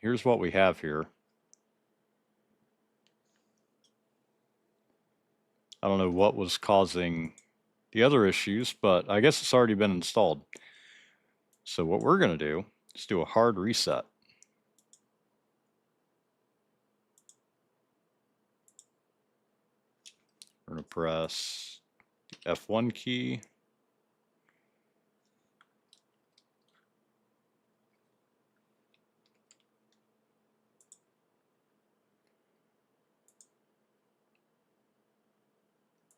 here's what we have here. I don't know what was causing the other issues, but I guess it's already been installed. So what we're going to do is do a hard reset. We're going to press the F1 key.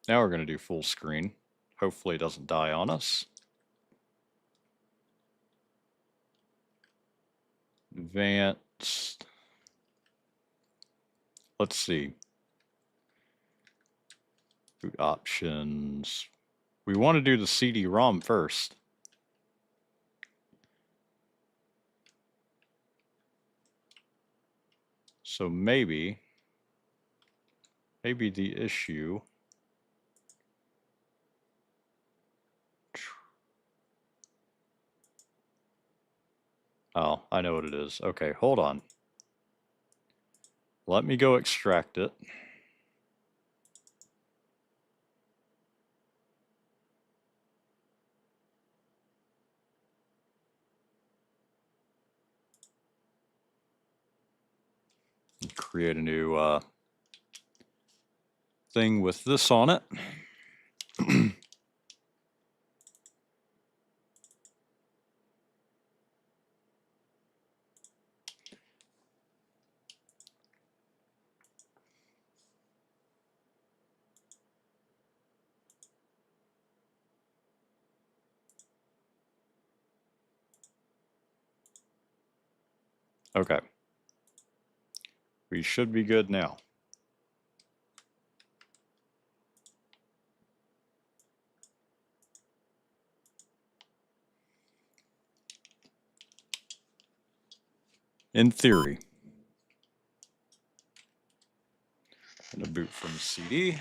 Now we're going to do full screen. Hopefully it doesn't die on us. Advanced. Let's see. Boot options. We want to do the CD-ROM first. So maybe the issue. Oh, I know what it is. Okay, hold on. Let me go extract it. Create a new thing with this on it. Okay. We should be good now. In theory. I'm gonna boot from CD.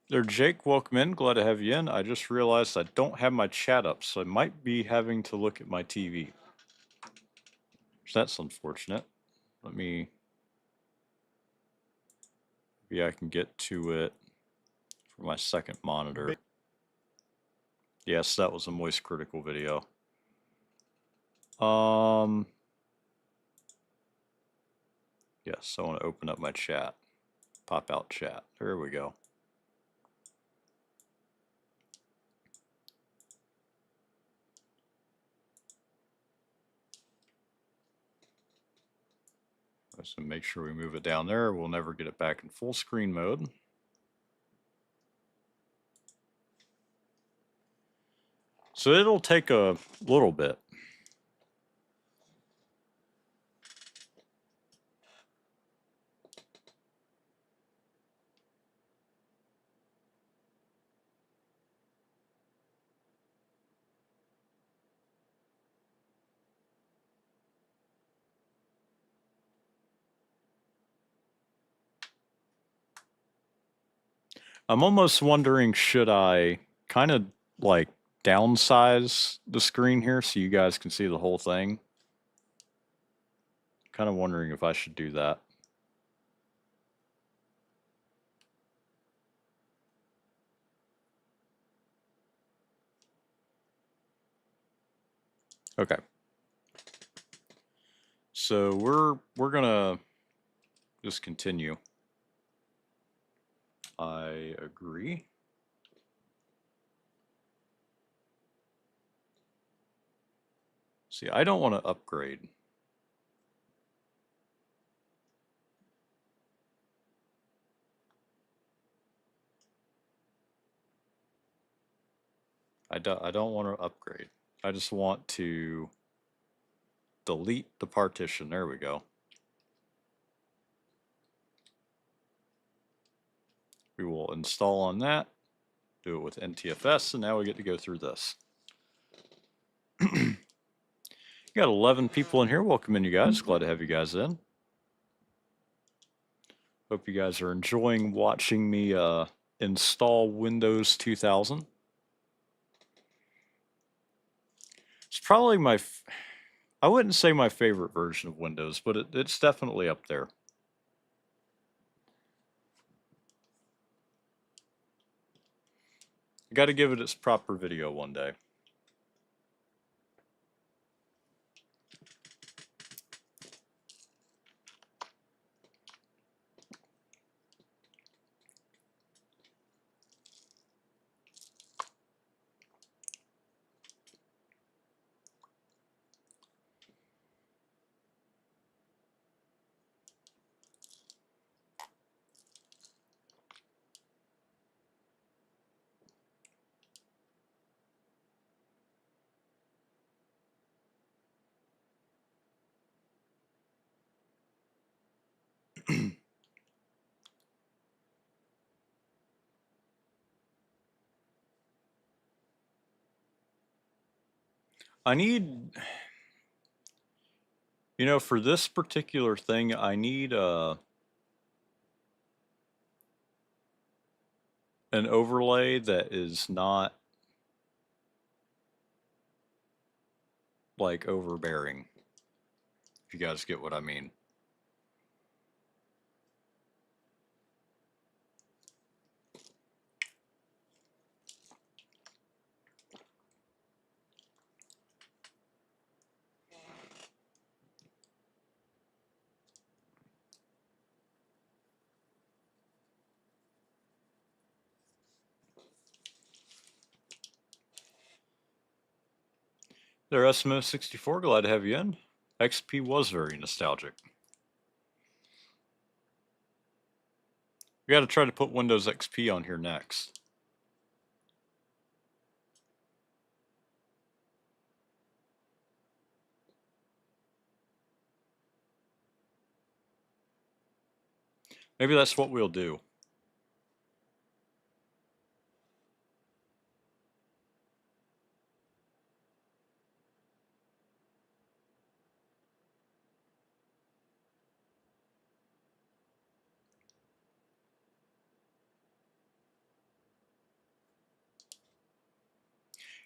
There, Jake, welcome in. Glad to have you in. I just realized I don't have my chat up, so I might be having to look at my TV. So that's unfortunate. Maybe I can get to it for my second monitor. Yes, that was a moist critical video. Yes, I want to open up my chat. Pop out chat. There we go. So make sure we move it down there. We'll never get it back in full screen mode. So it'll take a little bit. I'm almost wondering, should I kind of like downsize the screen here so you guys can see the whole thing? Kind of wondering if I should do that. Okay. So we're gonna just continue. I agree. See, I don't want to upgrade. I don't want to upgrade. I just want to delete the partition. There we go. We will install on that, do it with NTFS, and now we get to go through this. Got 11 people in here. Welcome in, you guys. Glad to have you guys in. Hope you guys are enjoying watching me install Windows 2000. It's probably I wouldn't say my favorite version of Windows, but it's definitely up there. I got to give it its proper video one day. I need, you know, for this particular thing, I need an overlay that is not like overbearing, if you guys get what I mean. There, SMO64, glad to have you in. XP was very nostalgic. We got to try to put Windows XP on here next. Maybe that's what we'll do.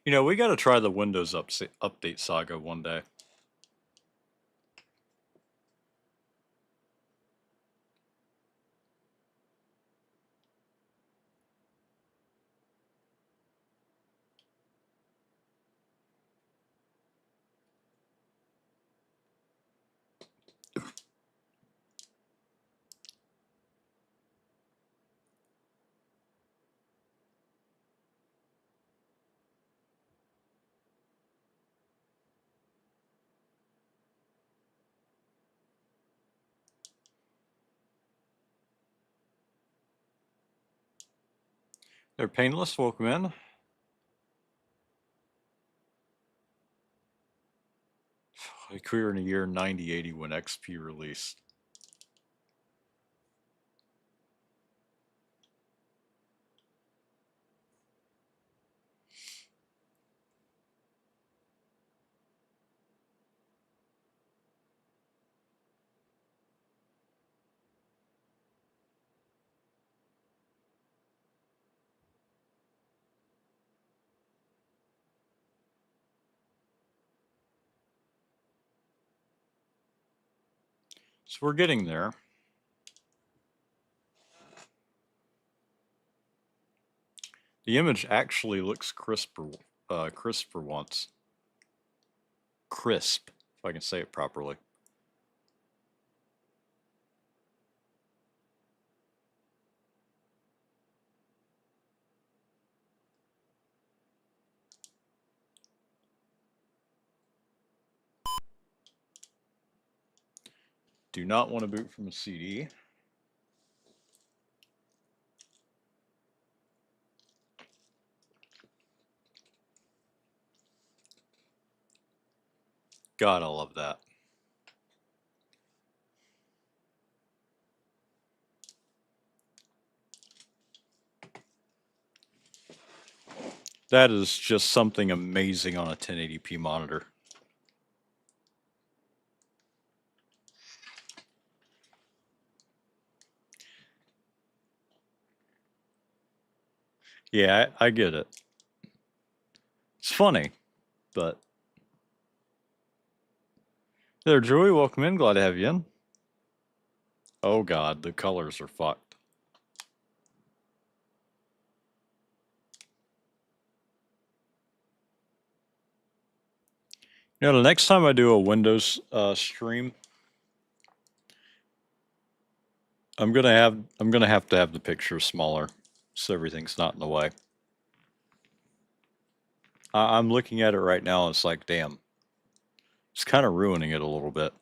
You know, we got to try the Windows update saga one day. They're painless. Welcome in. Like we were in the year 9080 when XP released. So we're getting there. The image actually looks crisp for once. Crisp, if I can say it properly. Do not want to boot from a CD. God, I love that. That is just something amazing on a 1080p monitor. Yeah, I get it. It's funny, but there, Joey. Welcome in. Glad to have you in. Oh God, the colors are fucked. You know, the next time I do a Windows stream, I'm gonna have to have the picture smaller, so everything's not in the way. I'm looking at it right now, and it's like, damn, it's kind of ruining it a little bit.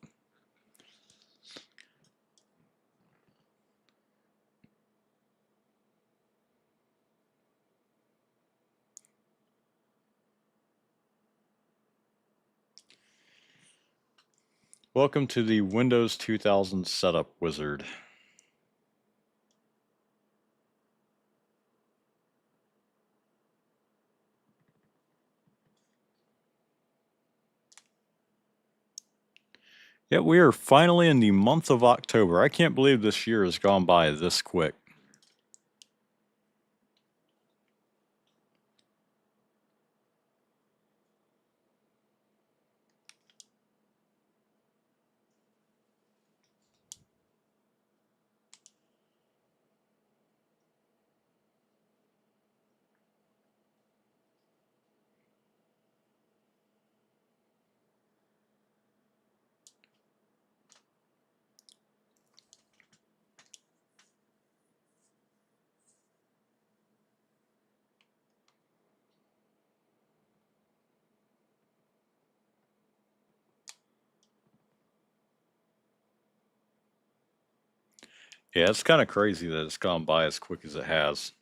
Welcome to the Windows 2000 setup wizard. Yeah, we are finally in the month of October. I can't believe this year has gone by this quick. Yeah, it's kind of crazy that it's gone by as quick as it has.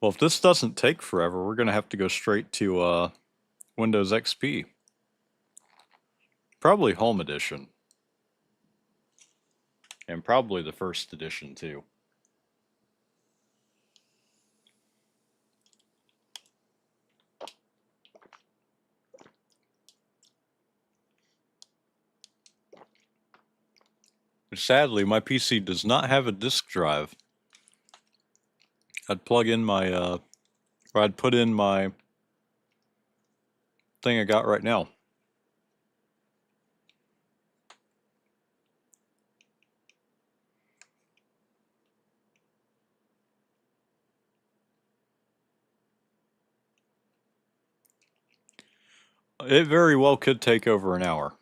Well, if this doesn't take forever, we're going to have to go straight to Windows XP. Probably Home Edition. And probably the first edition, too. Sadly, my PC does not have a disk drive. I'd plug in my, or I'd put in my thing I got right now. It very well could take over an hour.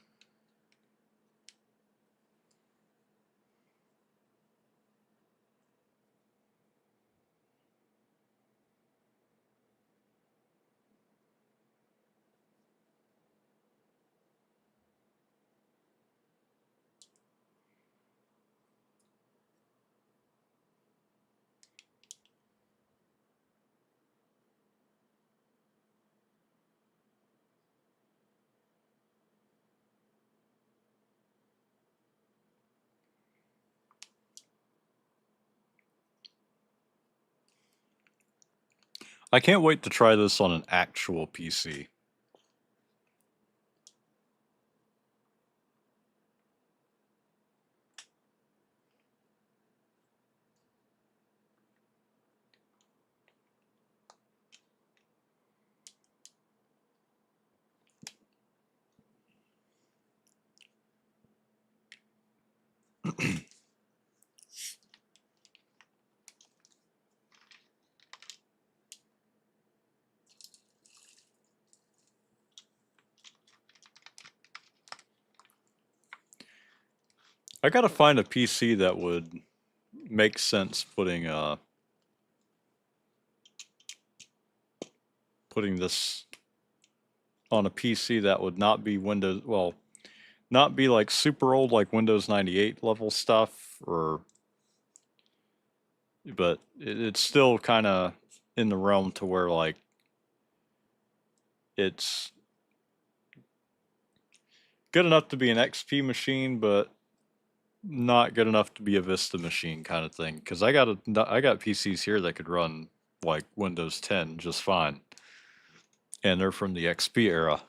I can't wait to try this on an actual PC. I gotta find a PC that would make sense putting this on a PC that would not be Windows, well, not be like super old like Windows 98 level stuff, but it's still kind of in the realm to where like it's good enough to be an XP machine, but not good enough to be a Vista machine kind of thing. Because I got PCs here that could run like Windows 10 just fine, and they're from the XP era.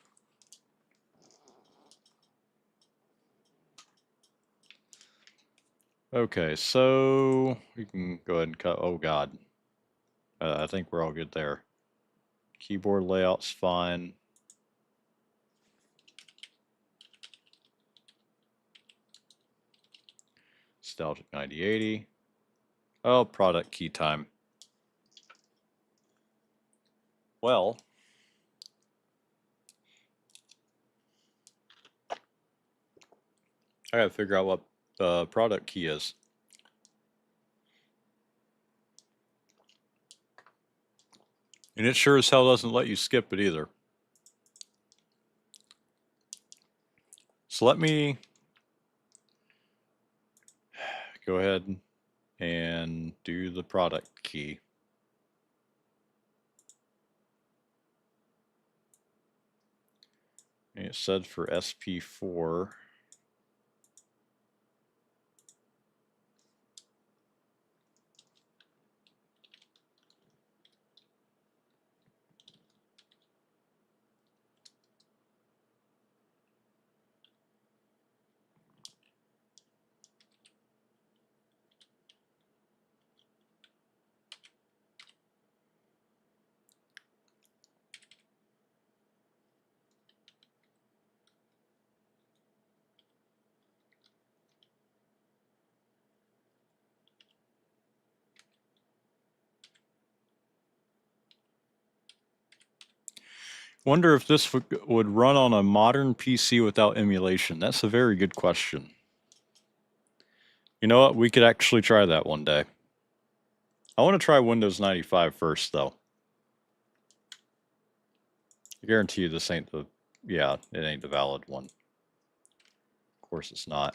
Okay, so we can go ahead and cut. Oh God, I think we're all good there. Keyboard layout's fine. Nostalgic 9080. Oh, product key time. Well, I gotta figure out what product key is. And it sure as hell doesn't let you skip it either. So let me go ahead and do the product key. And it said for SP4. Wonder if this would run on a modern PC without emulation. That's a very good question. You know what? We could actually try that one day. I want to try Windows 95 first, though. I guarantee you this ain't the... Yeah, it ain't the valid one. Of course it's not.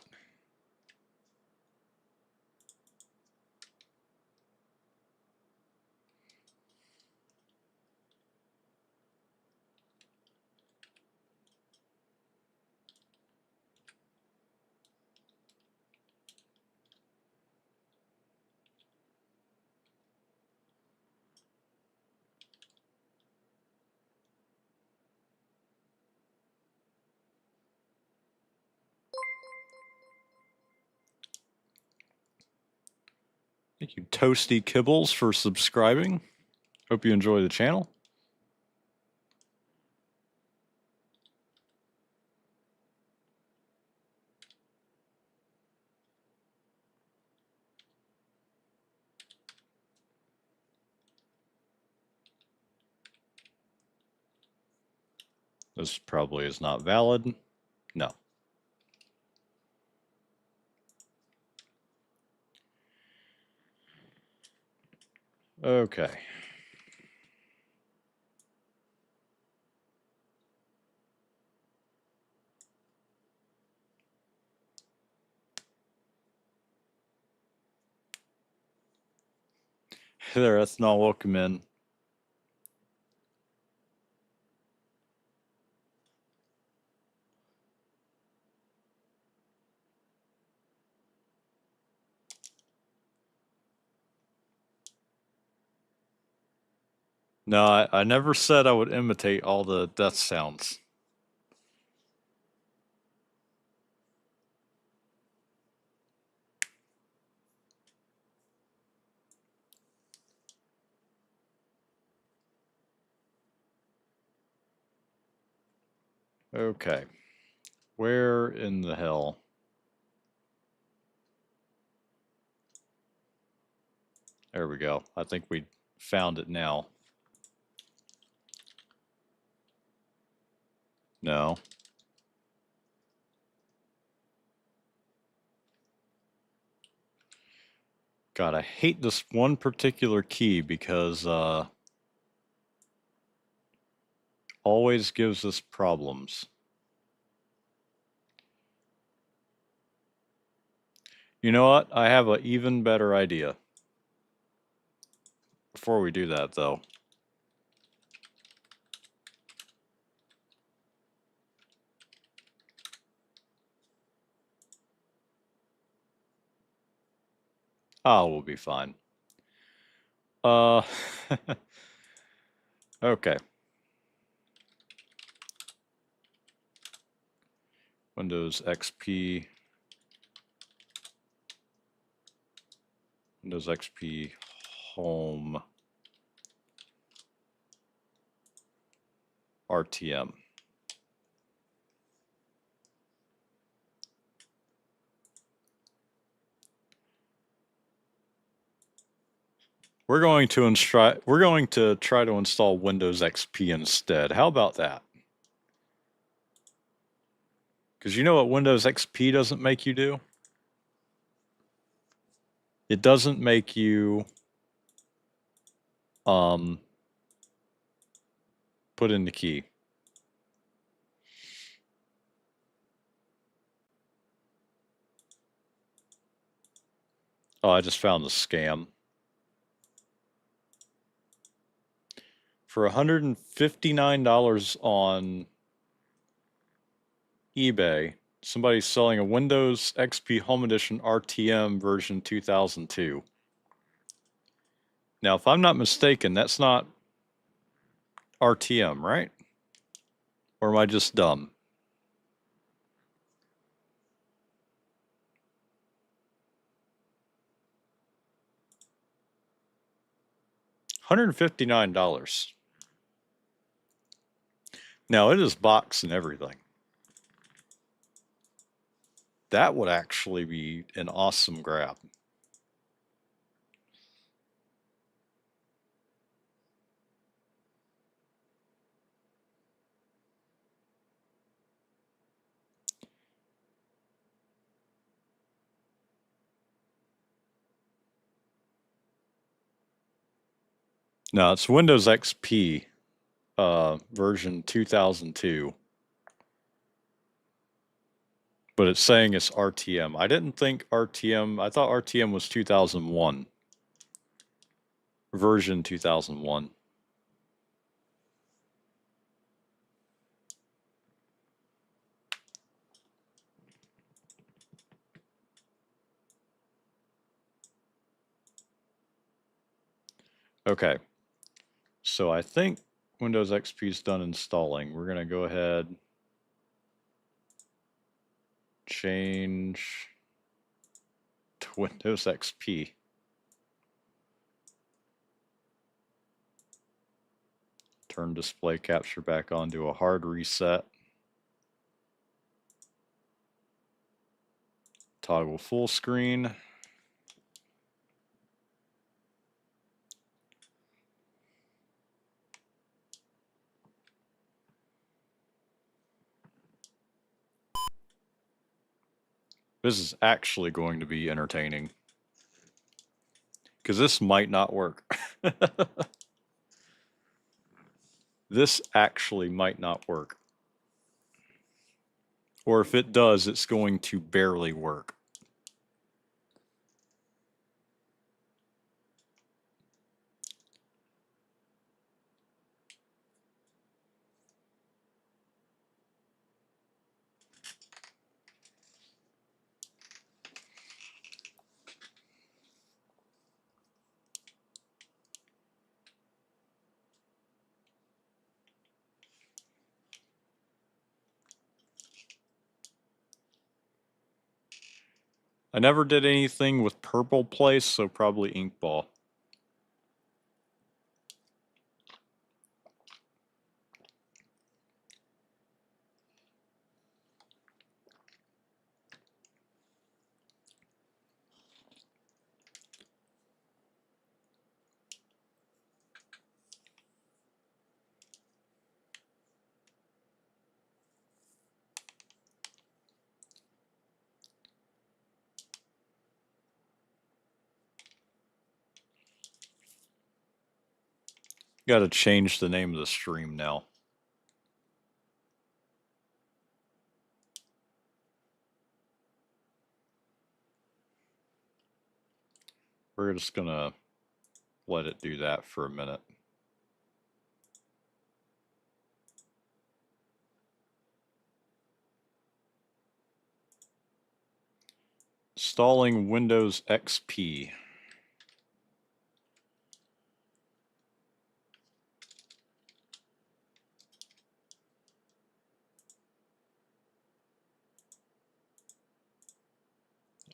Thank you, Toasty Kibbles, for subscribing. Hope you enjoy the channel. This probably is not valid. No. Okay. There, that's not welcome in. No, I never said I would imitate all the death sounds. Okay. Where in the hell? There we go. I think we found it now. No. God, I hate this one particular key because always gives us problems. You know what? I have an even better idea. Before we do that, though. Oh, we'll be fine. Okay. Windows XP. Windows XP Home RTM. We're going to try to install Windows XP instead. How about that? Because you know what Windows XP doesn't make you do? It doesn't make you put in the key. Oh, I just found the scam. For $159 on eBay, somebody's selling a Windows XP Home Edition RTM version 2002. Now, if I'm not mistaken, that's not RTM, right? Or am I just dumb? $159. Now, it is boxed and everything. That would actually be an awesome grab. No, it's Windows XP version 2002. But it's saying it's RTM. I didn't think RTM, I thought RTM was 2001. Version 2001. Okay. So I think Windows XP is done installing. We're going to go ahead, change to Windows XP. Turn display capture back on, do a hard reset. Toggle full screen. This is actually going to be entertaining. Because this might not work. This actually might not work. Or if it does, it's going to barely work. I never did anything with purple place, so probably inkball. Got to change the name of the stream now. We're just gonna let it do that for a minute. Installing Windows XP.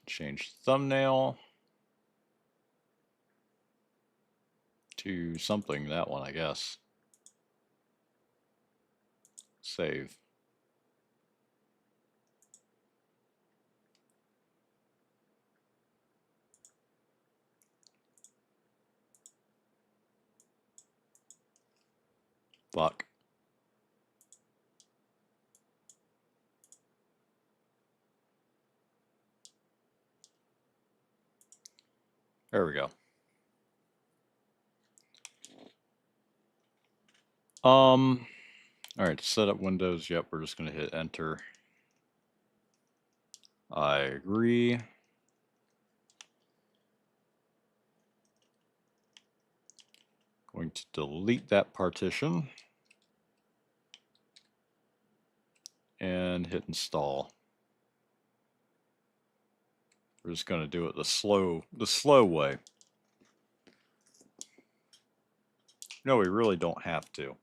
Change thumbnail to something, that one, I guess. Save. Fuck. There we go. All right, to set up Windows, yep, we're just gonna hit enter. I agree. Going to delete that partition and hit install. We're just going to do it the slow way. No, we really don't have to.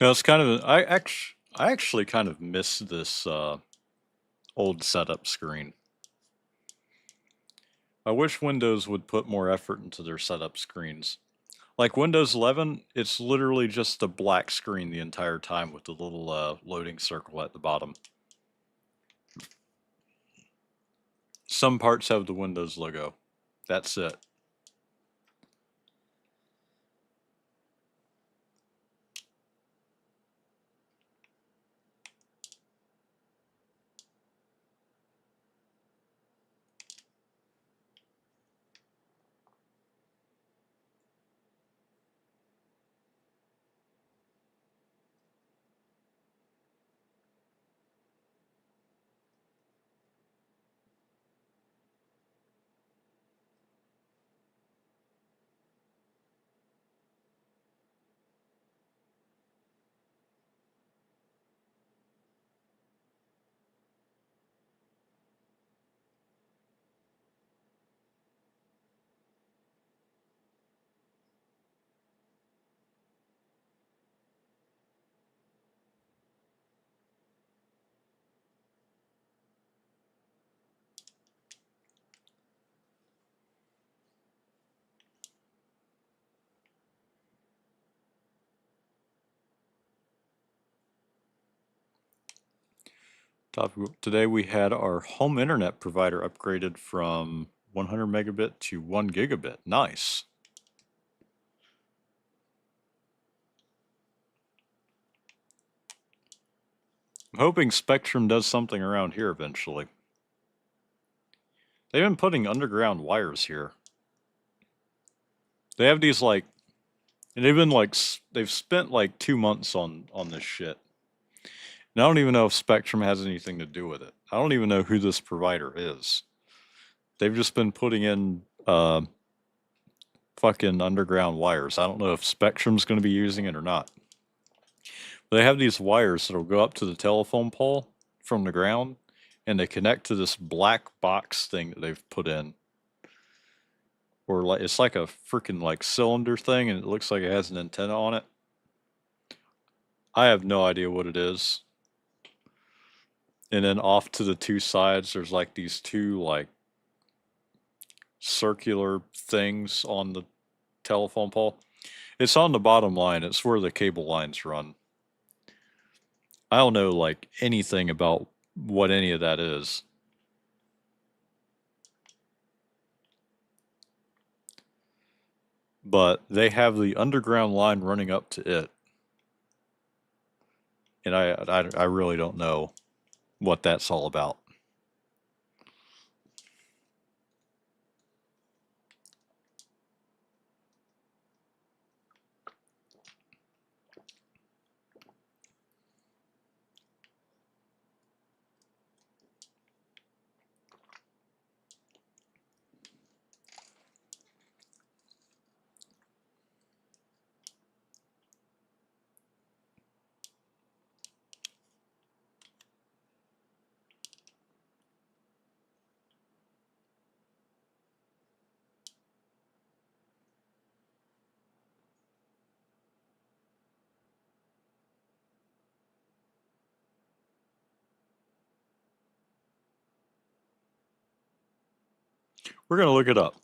No, it's kind of I actually kind of miss this old setup screen. I wish Windows would put more effort into their setup screens. Like Windows 11, it's literally just a black screen the entire time with the little loading circle at the bottom. Some parts have the Windows logo. That's it. Today we had our home internet provider upgraded from 100 megabit to 1 gigabit. Nice. I'm hoping Spectrum does something around here eventually. They've been putting underground wires here. They have these like, and they've been like, they've spent like 2 months on this shit. And I don't even know if Spectrum has anything to do with it. I don't even know who this provider is. They've just been putting in fucking underground wires. I don't know if Spectrum's going to be using it or not. But they have these wires that'll go up to the telephone pole from the ground, and they connect to this black box thing that they've put in. Or like it's like a freaking like cylinder thing, and it looks like it has an antenna on it. I have no idea what it is. And then off to the two sides, there's like these two like circular things on the telephone pole. It's on the bottom line. It's where the cable lines run. I don't know like anything about what any of that is. But they have the underground line running up to it. And I really don't know what that's all about. We're going to look it up.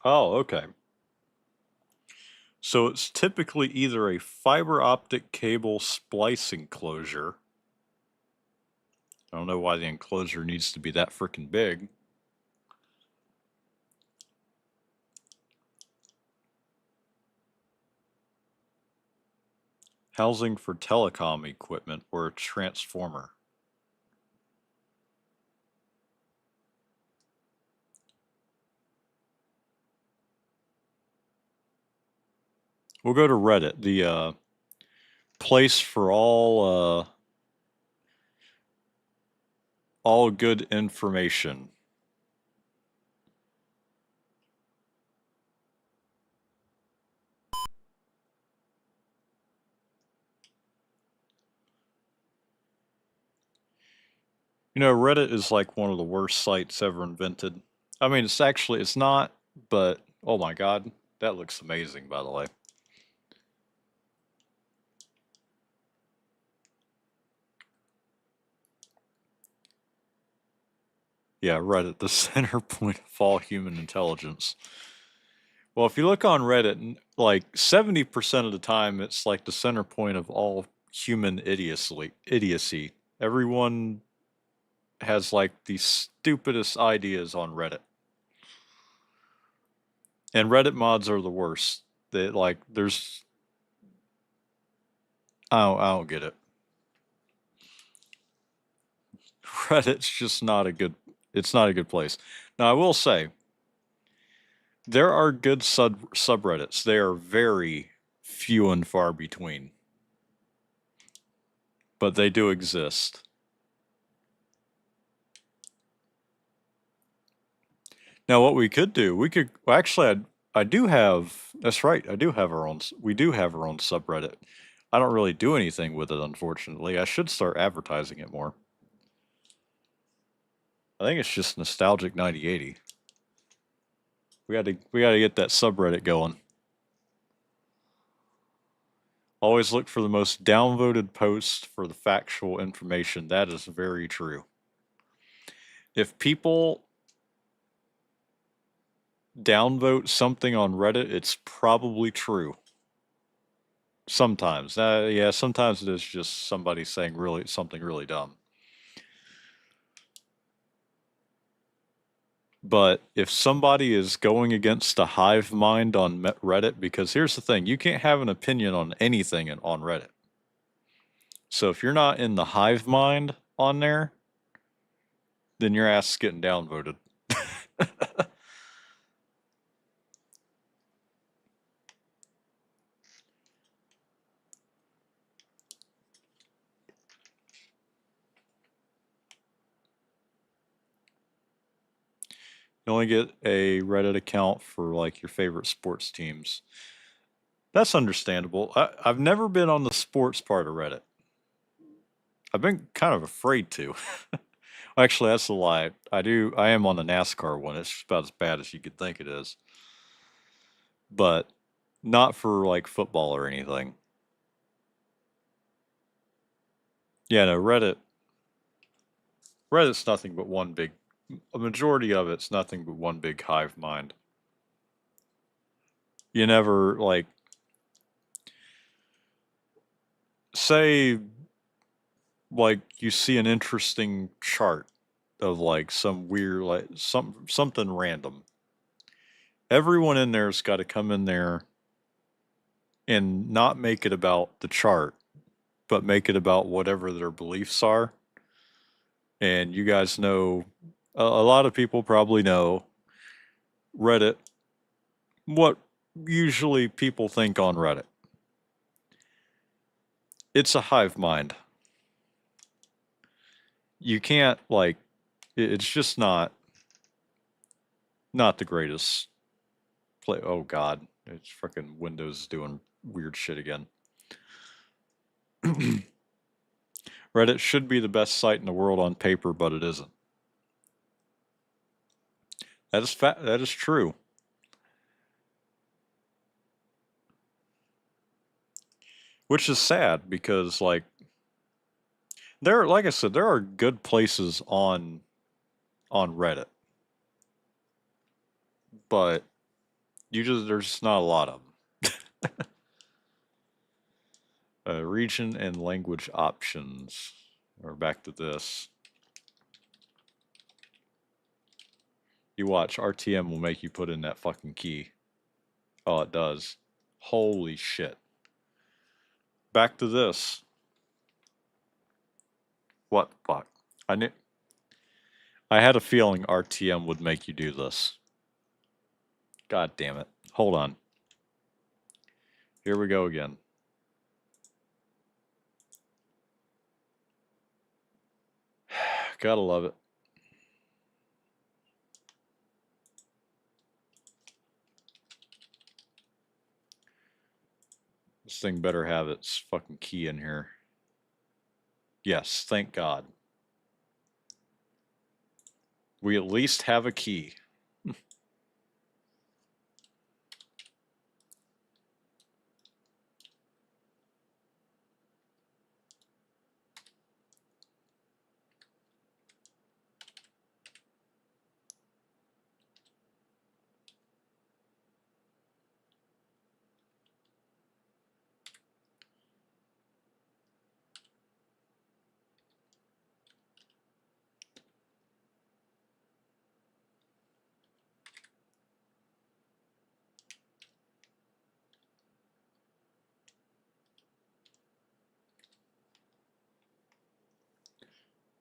Oh, okay. So it's typically either a fiber optic cable splice enclosure. I don't know why the enclosure needs to be that freaking big. Housing for telecom equipment or a transformer. We'll go to Reddit, the place for all good information. You know, Reddit is like one of the worst sites ever invented. I mean, it's not, but oh my god, that looks amazing, by the way. Yeah, Reddit, the center point of all human intelligence. Well, if you look on Reddit, like 70% of the time, it's like the center point of all human idiocy. Everyone has like the stupidest ideas on Reddit. And Reddit mods are the worst. They like there's I don't get it. Reddit's just not a good it's not a good place. Now I will say there are good subreddits. They are very few and far between. But they do exist. Now, what we could do, well, actually, I do have, that's right, I do have our own, we do have our own subreddit. I don't really do anything with it, unfortunately. I should start advertising it more. I think it's just Nostalgic 9080. We gotta get that subreddit going. Always look for the most downvoted post for the factual information. That is very true. If people downvote something on Reddit, it's probably true. Sometimes. Yeah, sometimes it is just somebody saying really something really dumb. But if somebody is going against a hive mind on Reddit, because here's the thing, you can't have an opinion on anything on Reddit. So if you're not in the hive mind on there, then your ass is getting downvoted. You only get a Reddit account for like your favorite sports teams. That's understandable. I've never been on the sports part of Reddit. I've been kind of afraid to. Actually, that's a lie. I am on the NASCAR one. It's about as bad as you could think it is. But not for like football or anything. Yeah, no, Reddit's nothing but a majority of it's nothing but one big hive mind. You never like say like you see an interesting chart of like some weird like something random. Everyone in there's got to come in there and not make it about the chart, but make it about whatever their beliefs are. And you guys know, a lot of people probably know Reddit, what usually people think on Reddit. It's a hive mind. You can't like, it's just not the greatest play. Oh God, it's freaking Windows doing weird shit again. Reddit should be the best site in the world on paper, but it isn't. That is true. Which is sad because like I said, there are good places on Reddit, but there's just not a lot of them. Region and language options. Or back to this. You watch, RTM will make you put in that fucking key. Oh, it does. Holy shit. Back to this. What the fuck? I knew. I had a feeling RTM would make you do this. God damn it. Hold on. Here we go again. Gotta love it. This thing better have its fucking key in here. Yes, thank God. We at least have a key.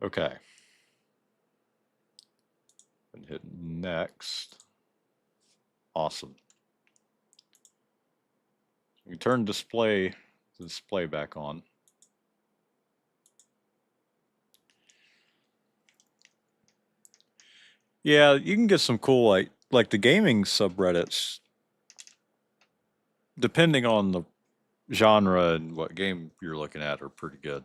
Okay. And hit next. Awesome. You can turn the display back on. Yeah, you can get some cool like the gaming subreddits, depending on the genre and what game you're looking at, are pretty good.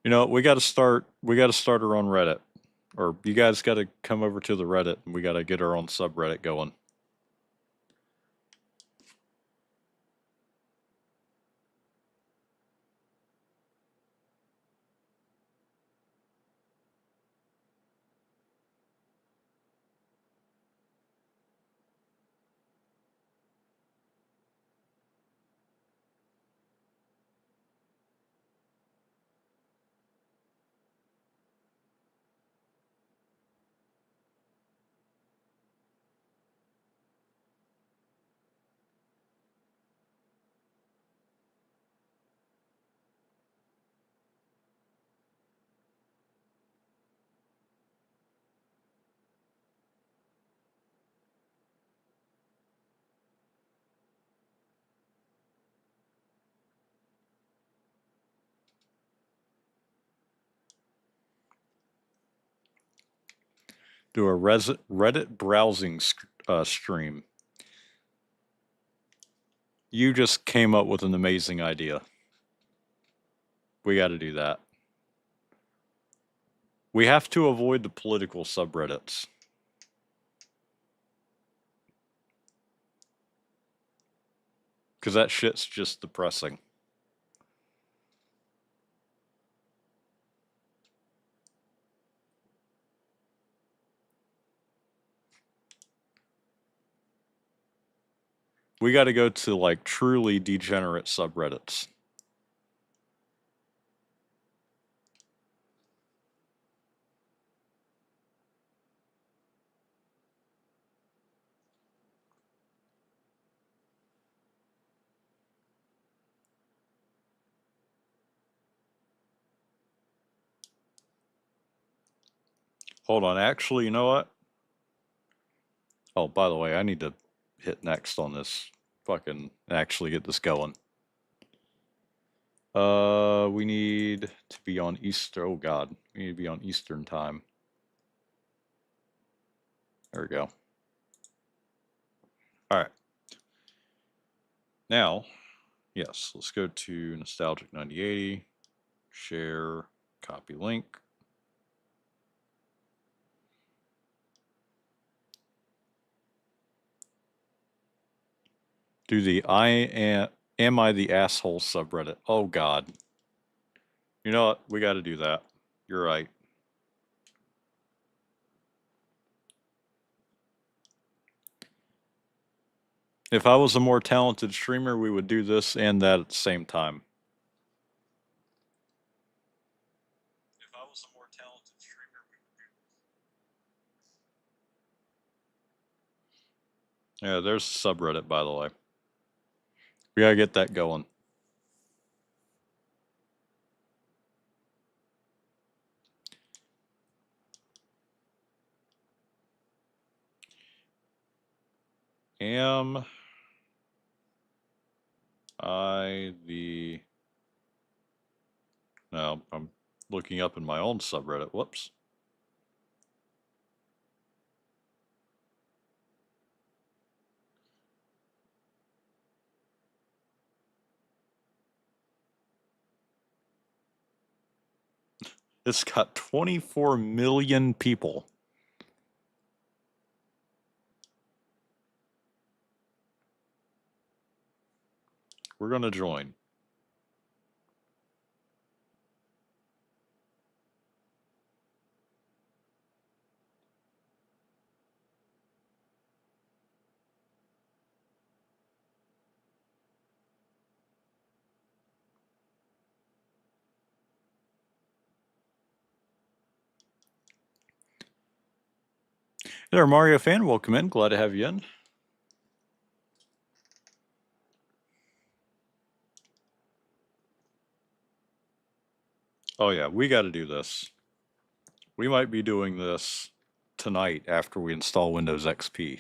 You know, we got to start our own Reddit. Or you guys got to come over to the Reddit and we got to get our own subreddit going. Do a Reddit browsing stream. You just came up with an amazing idea. We got to do that. We have to avoid the political subreddits. Because that shit's just depressing. We got to go to like truly degenerate subreddits. Hold on. Actually, you know what? Oh, by the way, I need to hit next on this. Fucking actually get this going. We need to be on Easter. Oh God, we need to be on Eastern time. There we go. All right. Now, yes, let's go to Nostalgic 9080, share, copy link. Do the am I the asshole subreddit? Oh God. You know what? We got to do that. You're right. If I was a more talented streamer, we would do this and that at the same time. If I was a more talented streamer, we would do this. Yeah, there's a subreddit, by the way. We gotta get that going. Am I the... No, I'm looking up in my own subreddit. Whoops. It's got 24 million people. We're gonna join. There, Mario fan, welcome in. Glad to have you in. Oh yeah, we got to do this. We might be doing this tonight after we install Windows XP.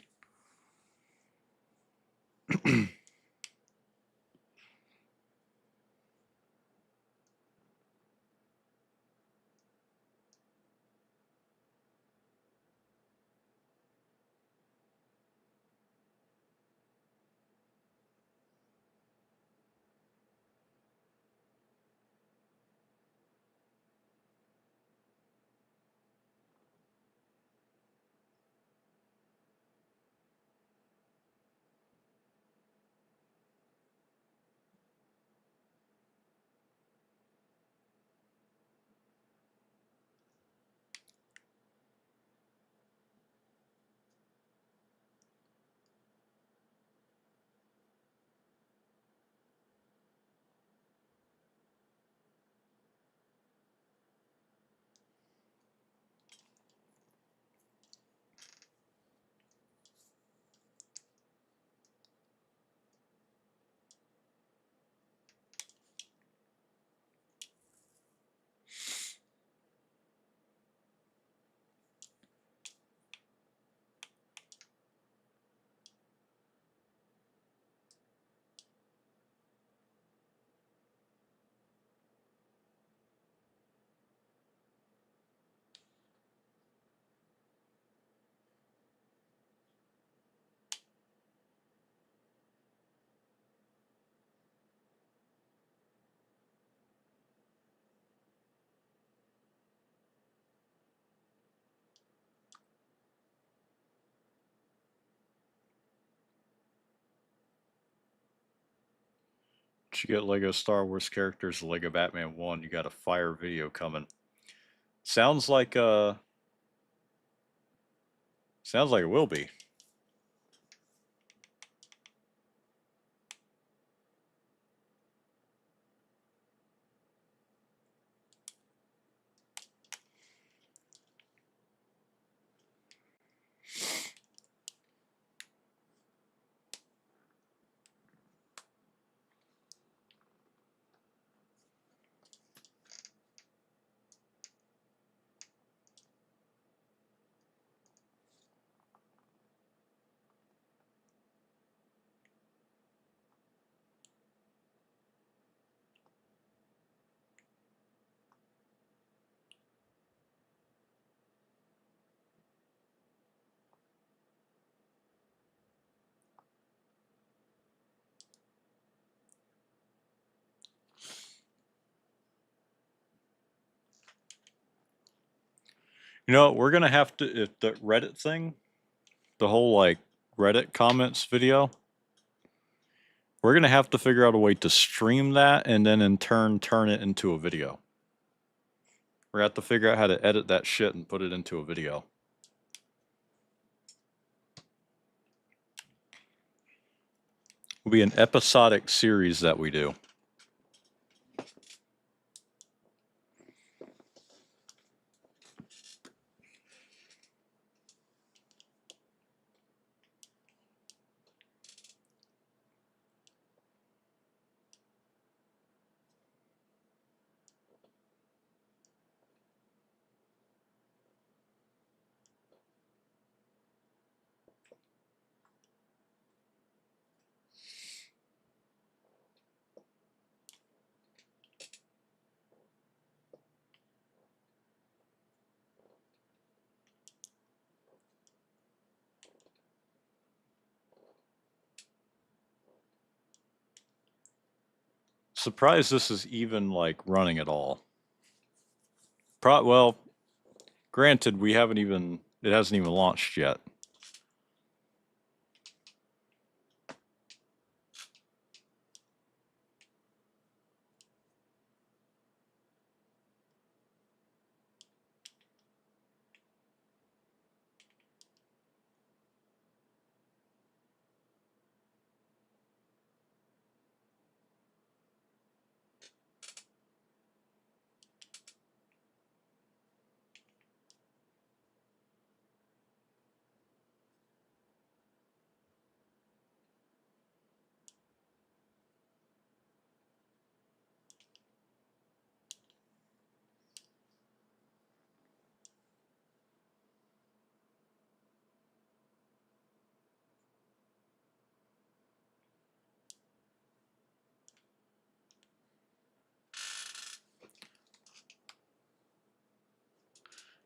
Did you get Lego Star Wars characters, Lego Batman 1? You got a fire video coming. Sounds like it will be. You know, we're gonna have to, if the Reddit thing, the whole like Reddit comments video, we're gonna have to figure out a way to stream that and then in turn turn it into a video. We're gonna have to figure out how to edit that shit and put it into a video. It'll be an episodic series that we do. Surprised this is even like running at all. Well, granted, we haven't even, it hasn't even launched yet.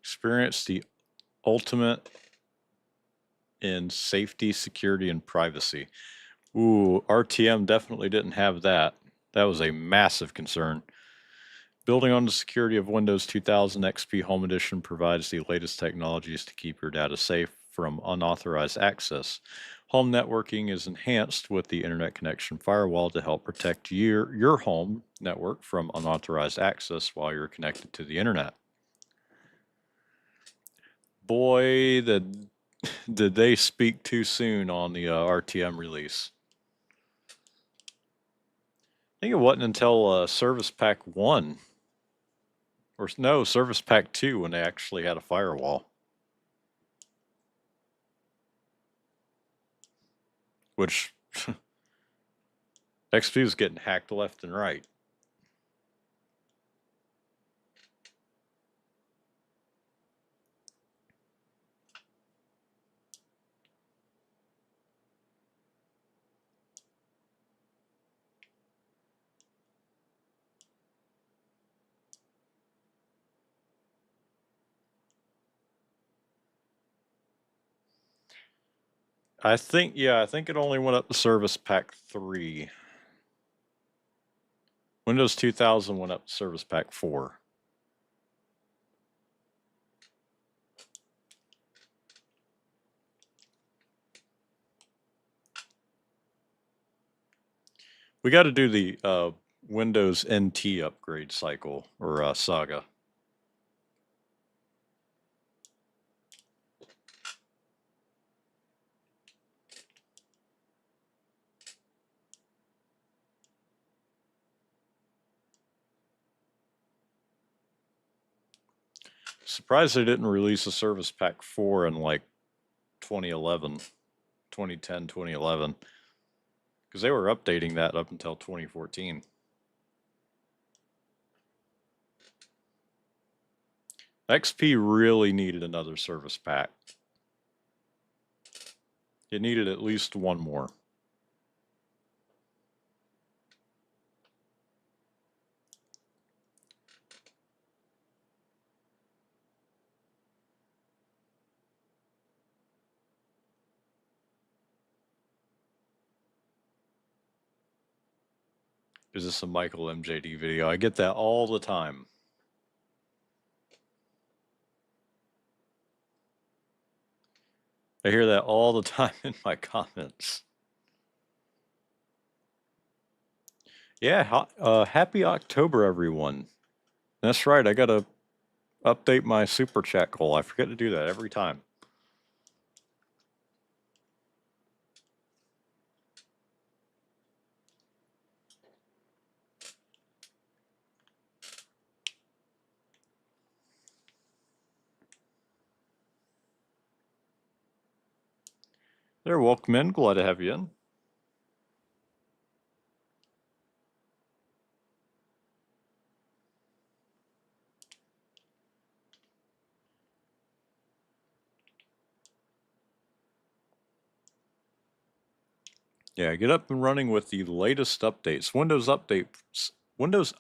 Experience the ultimate in safety, security, and privacy. Ooh, RTM definitely didn't have that. That was a massive concern. Building on the security of Windows 2000, XP Home Edition provides the latest technologies to keep your data safe from unauthorized access. Home networking is enhanced with the Internet Connection Firewall to help protect your home network from unauthorized access while you're connected to the Internet. Boy, did they speak too soon on the RTM release. I think it wasn't until Service Pack 1, or no, Service Pack 2 when they actually had a firewall. Which XP was getting hacked left and right. I think it only went up to Service Pack 3. Windows 2000 went up to Service Pack 4. We got to do the Windows NT upgrade cycle or saga. Surprised they didn't release a Service Pack 4 in like 2011, 2010, 2011, because they were updating that up until 2014. XP really needed another Service Pack. It needed at least one more. Is this a Michael MJD video? I get that all the time. I hear that all the time in my comments. Yeah, happy October, everyone. That's right, I gotta update my super chat goal. I forget to do that every time. There, welcome in. Glad to have you in. Yeah, get up and running with the latest updates. Windows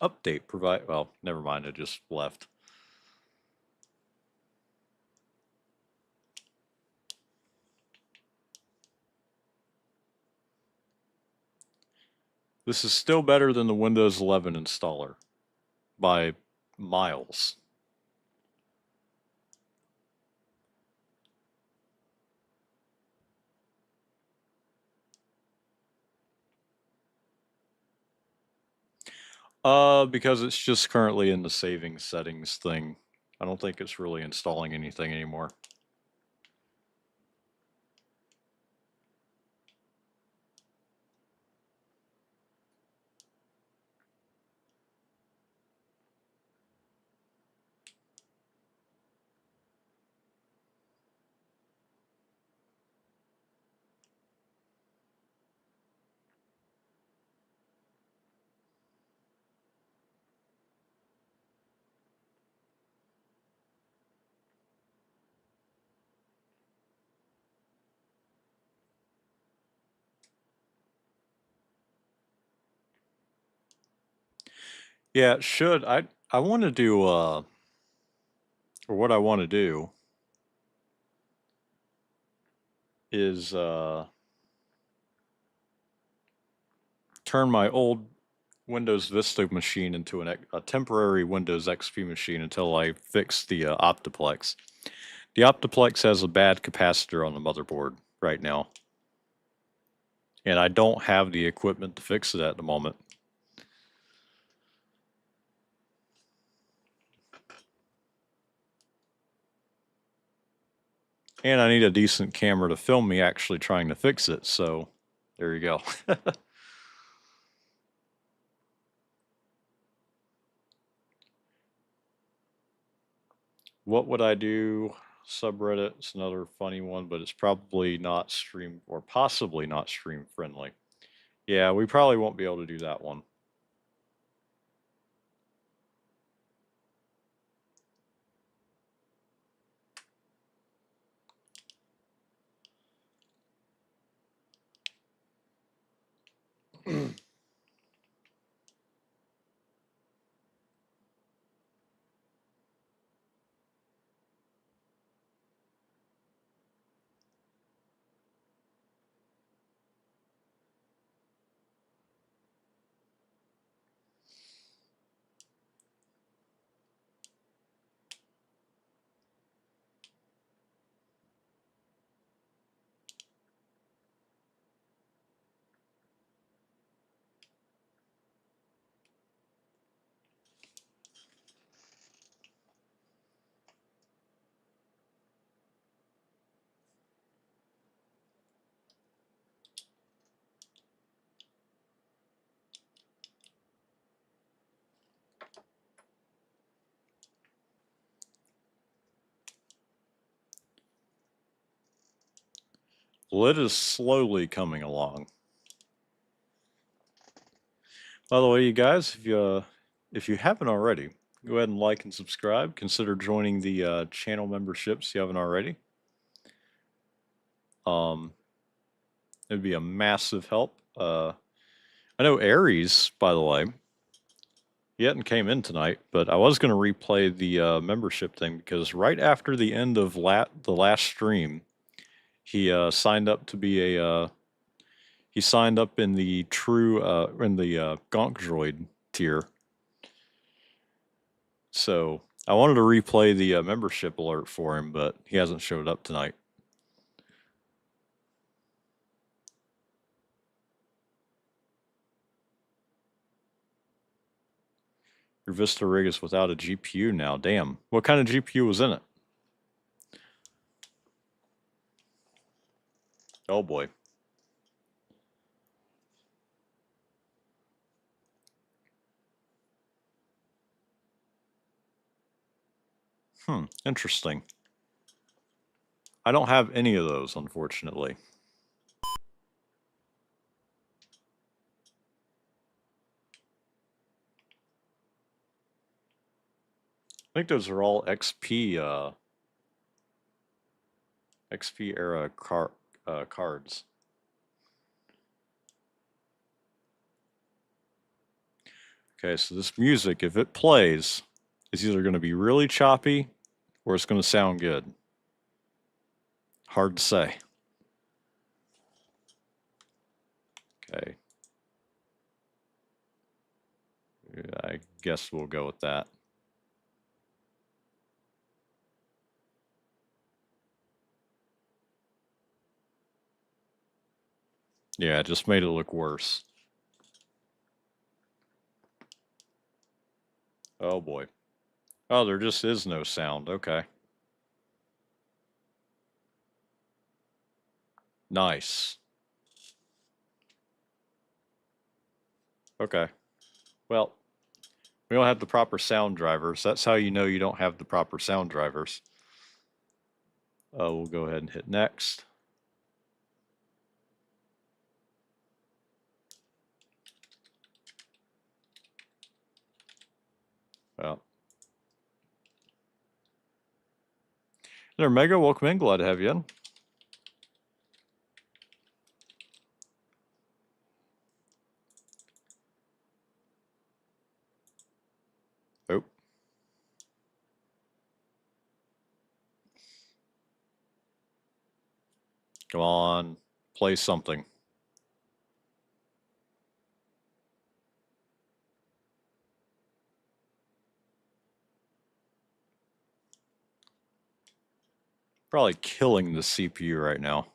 Update provide. Well, never mind. I just left. This is still better than the Windows 11 installer by miles. Because it's just currently in the savings settings thing. I don't think it's really installing anything anymore. Yeah, it should. I want to do or what I want to do is turn my old Windows Vista machine into a temporary Windows XP machine until I fix the Optiplex. The Optiplex has a bad capacitor on the motherboard right now, and I don't have the equipment to fix it at the moment. And I need a decent camera to film me actually trying to fix it, so there you go. What would I do? Subreddit, it's another funny one, but it's probably not stream or possibly not stream friendly. Yeah, we probably won't be able to do that one. Well, it is slowly coming along. By the way, you guys, if you haven't already, go ahead and like and subscribe. Consider joining the channel memberships if you haven't already. It'd be a massive help. I know Aries, by the way, he hadn't came in tonight, but I was going to replay the membership thing because right after the end of the last stream, he signed up to be a he signed up in the true in the Gonk Droid tier. So I wanted to replay the membership alert for him, but he hasn't showed up tonight. Your Vista rig is without a GPU now. Damn. What kind of GPU was in it? Oh boy. Interesting. I don't have any of those, unfortunately. I think those are all XP XP era cards. Okay, so this music, if it plays, is either going to be really choppy or it's going to sound good. Hard to say. Okay. I guess we'll go with that. Yeah, it just made it look worse. Oh boy. Oh, there just is no sound. Okay. Nice. Okay. Well, we don't have the proper sound drivers. That's how you know you don't have the proper sound drivers. We'll go ahead and hit next. Well. There, Mega. Welcome in. Glad to have you in. Oh. Come on. Play something. Probably killing the CPU right now.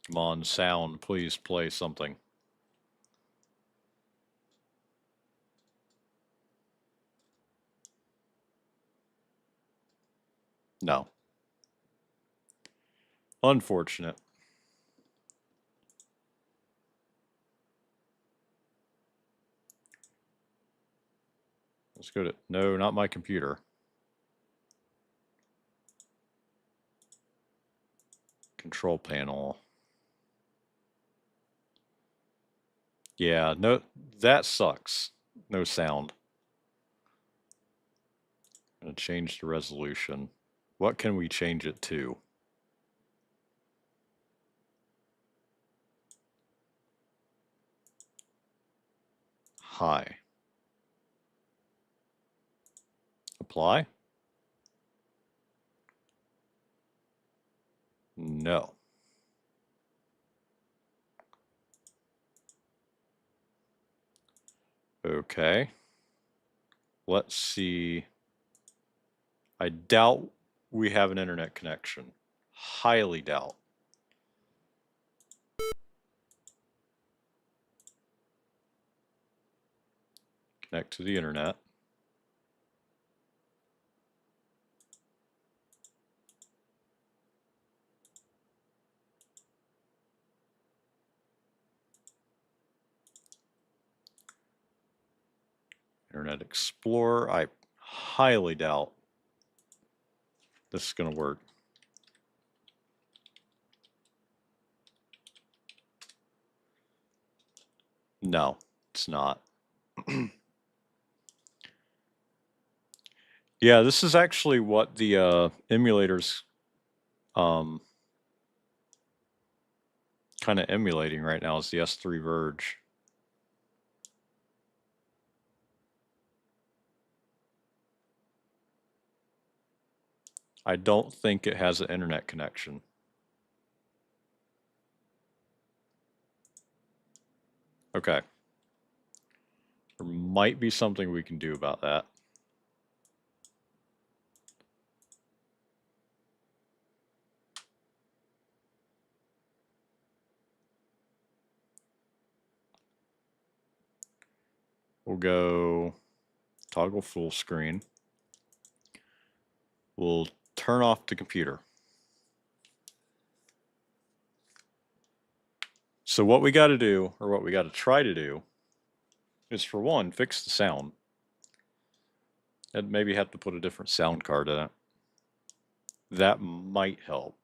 Come on, sound. Please play something. No. Unfortunate. Let's go to, no, not my computer. Control panel. Yeah, no, that sucks. No sound. I'm gonna change the resolution. What can we change it to? High. Apply? No. Okay. Let's see. I doubt we have an internet connection. Highly doubt. Connect to the internet. Internet Explorer. I highly doubt this is going to work. No, it's not. Yeah, this is actually what the emulators kind of emulating right now is the S3 Verge. I don't think it has an internet connection. Okay. There might be something we can do about that. We'll go toggle full screen. We'll turn off the computer. So what we got to do, or what we got to try to do, is for one, fix the sound. And maybe have to put a different sound card in it. That might help.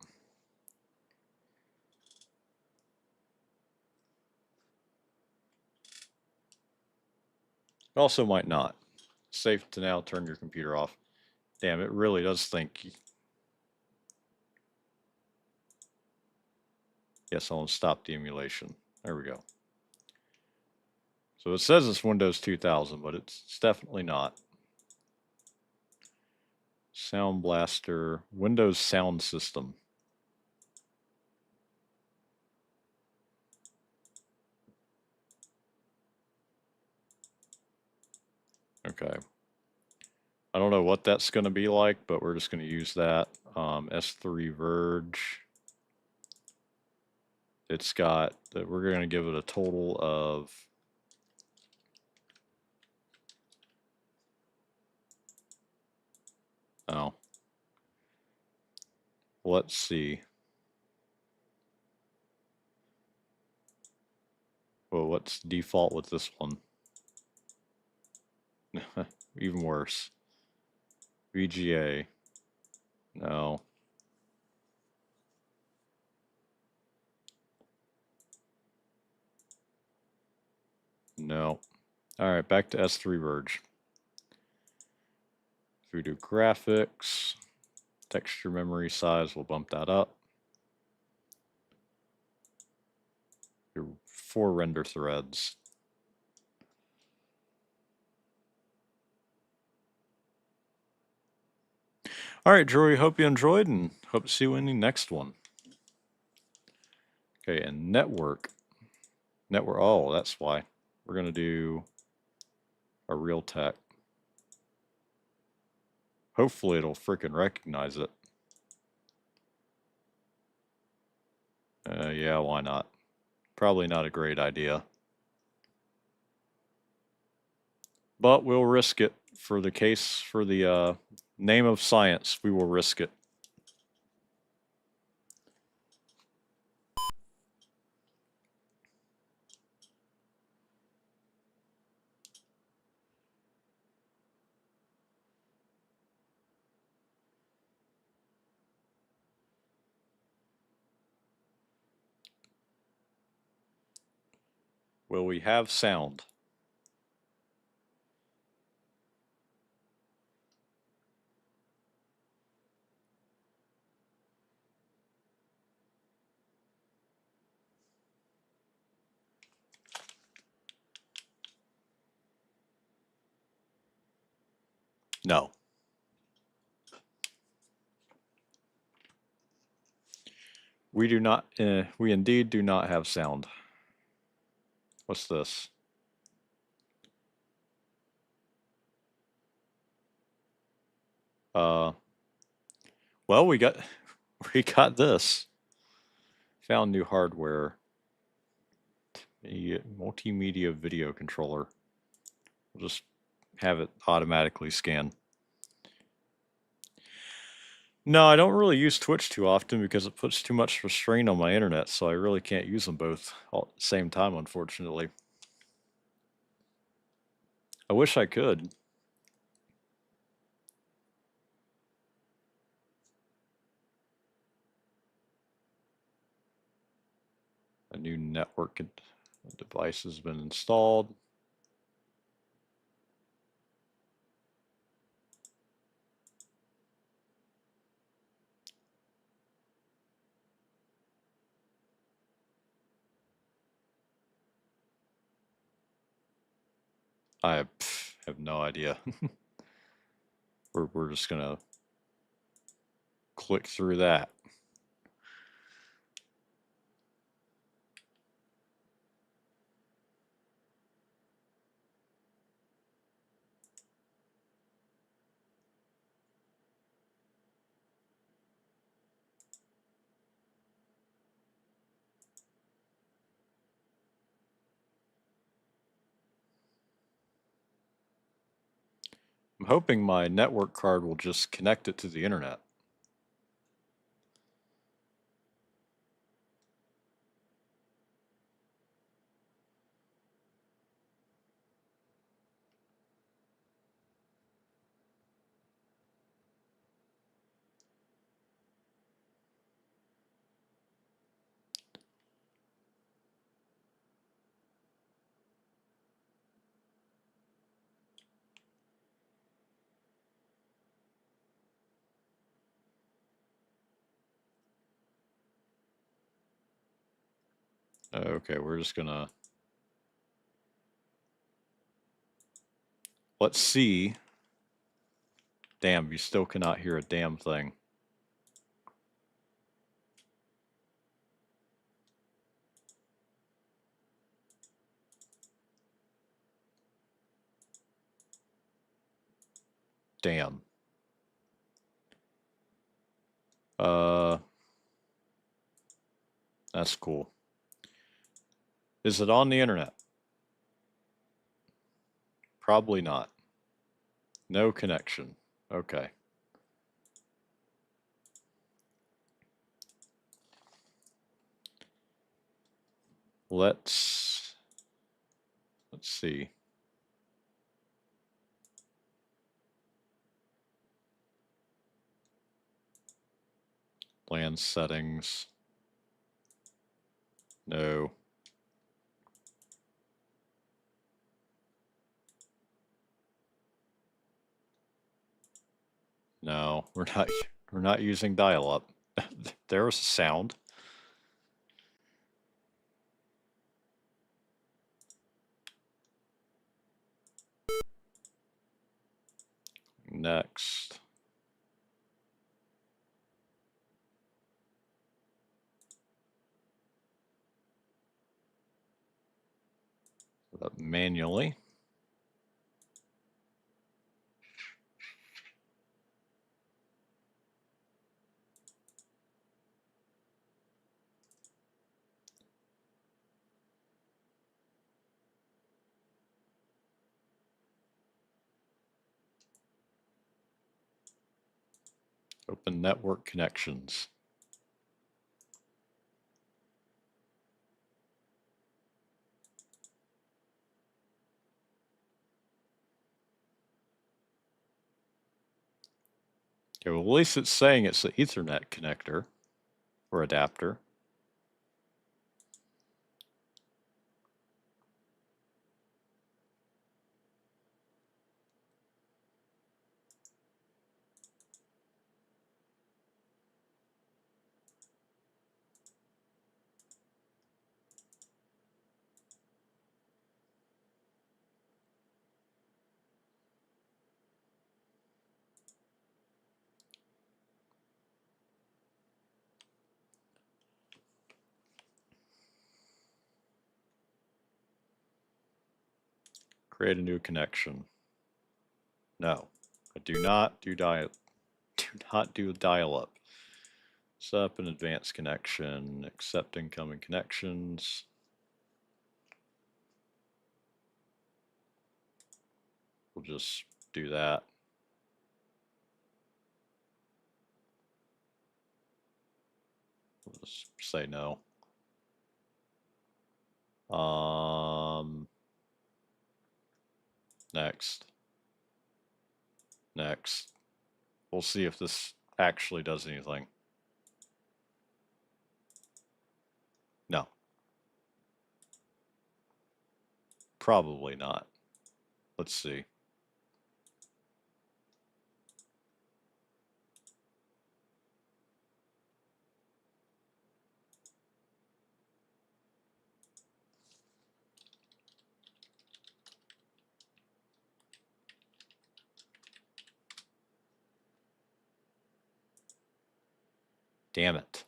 Also might not. Safe to now turn your computer off. Damn, it really does think. Yes, I'll stop the emulation. There we go. So it says it's Windows 2000, but it's definitely not. Sound Blaster, Windows Sound System. Okay. I don't know what that's going to be like, but we're just going to use that. S3 Verge. It's got, we're going to give it a total of let's see. Well, what's default with this one? Even worse. VGA. No. No. All right, back to S3 Verge. If we do graphics, texture memory size, we'll bump that up. Your 4 render threads. All right, Jory, hope you enjoyed and hope to see you in the next one. Okay, and network. Oh, that's why. We're going to do a Realtek. Hopefully it'll frickin' recognize it. Yeah, why not? Probably not a great idea. But we'll risk it for the case, for the name of science. We will risk it. Will we have sound? No. We do not, we indeed do not have sound. What's this? Well, we got this. Found new hardware. A multimedia video controller. We'll just have it automatically scan. No, I don't really use Twitch too often because it puts too much strain on my internet, so I really can't use them both all at the same time, unfortunately. I wish I could. A new network device has been installed. I have no idea. We're just gonna click through that. I'm hoping my network card will just connect it to the internet. Okay, we're just gonna, let's see. Damn, you still cannot hear a damn thing. Damn. That's cool. Is it on the internet? Probably not. No connection. Okay. Let's see. LAN settings. No. No, we're not using dial-up. There's a sound. Next. Manually. Open network connections. Okay, well, at least it's saying it's the Ethernet connector or adapter. Create a new connection. No, I do not do dial-up. Set up an advanced connection, accept incoming connections. We'll just do that. We'll just say no. Next. Next. We'll see if this actually does anything. No. Probably not. Let's see. Damn it.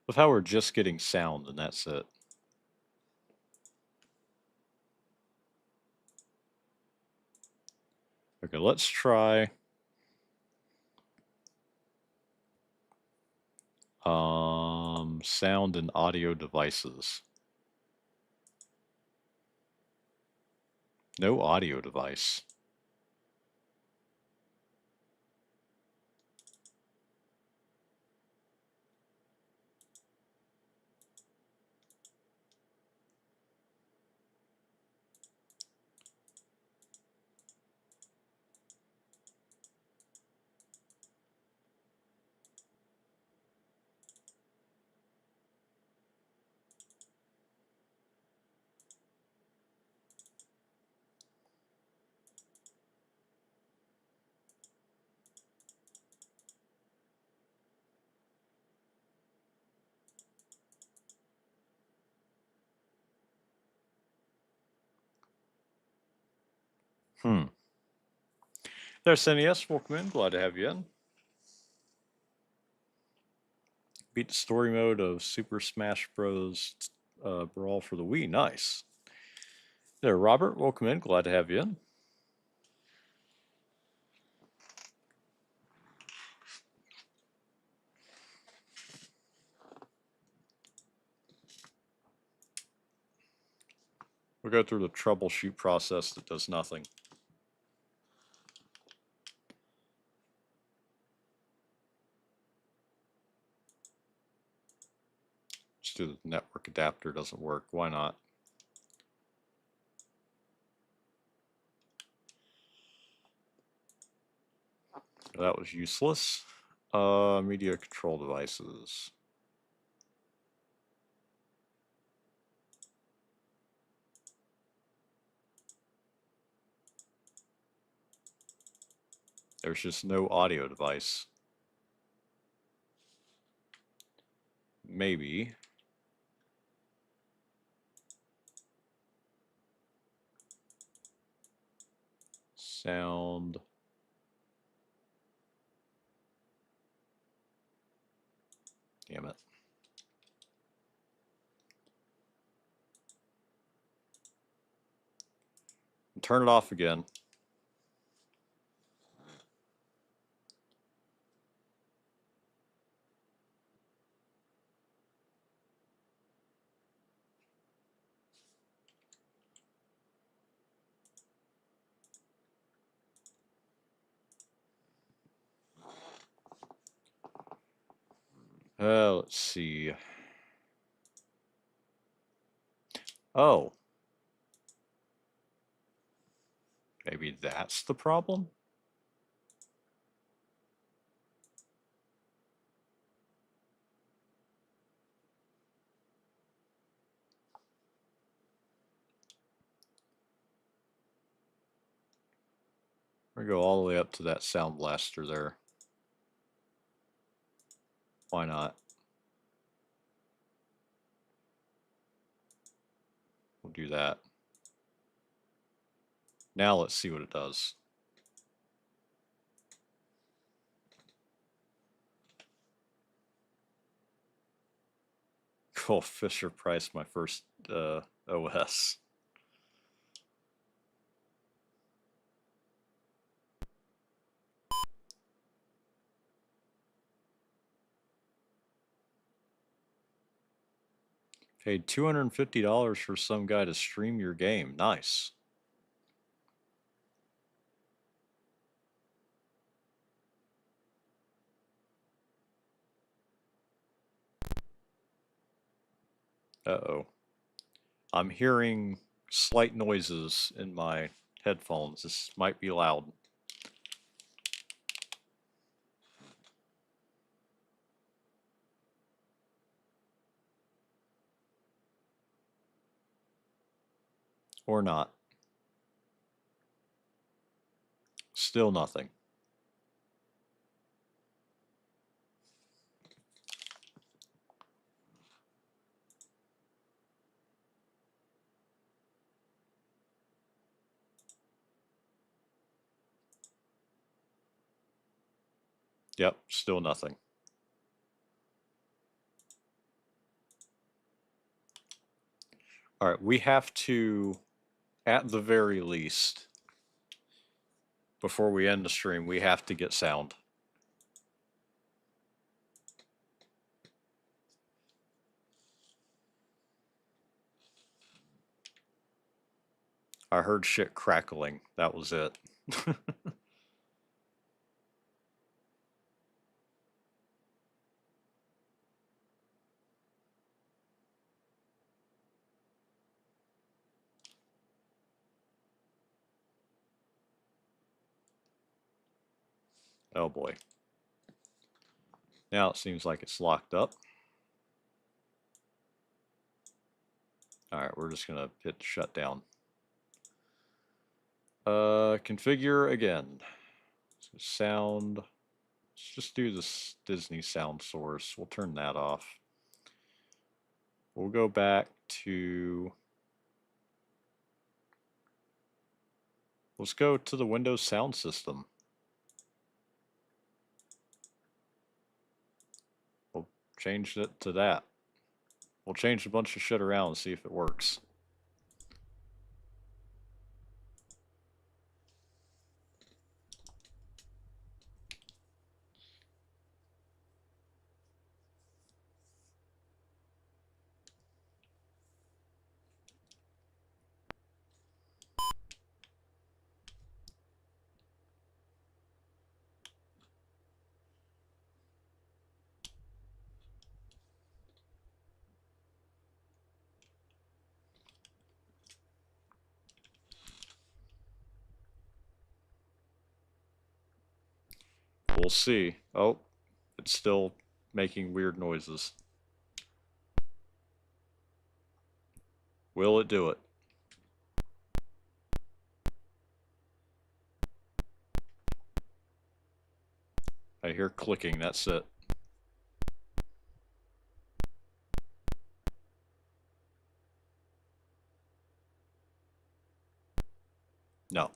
With how we're just getting sound and that's it. Okay, let's try sound and audio devices. No audio device. There's NES. Welcome in. Glad to have you in. Beat the story mode of Super Smash Bros. Brawl for the Wii. Nice. There, Robert. Welcome in. Glad to have you in. We'll go through the troubleshoot process that does nothing. Let's do the network adapter. Doesn't work. Why not? That was useless. Media control devices. There's just no audio device. Maybe. Sound. Damn it. Turn it off again. Let's see. Oh. Maybe that's the problem? We're going to go all the way up to that sound blaster there. Why not? We'll do that. Now let's see what it does. Cool, Fisher Price, my first OS. Paid $250 for some guy to stream your game. Nice. Uh-oh. I'm hearing slight noises in my headphones. This might be loud. Or not. Still nothing. Yep, still nothing. All right, we have to, at the very least, before we end the stream, we have to get sound. I heard shit crackling. That was it. Oh boy. Now it seems like it's locked up. All right, we're just gonna hit shut down. Configure again. So sound. Let's just do this Disney sound source. We'll turn that off. We'll go back to. Let's go to the Windows sound system. We'll change it to that. We'll change a bunch of shit around and see if it works. We'll see. Oh, it's still making weird noises. Will it do it? I hear clicking, that's it. No.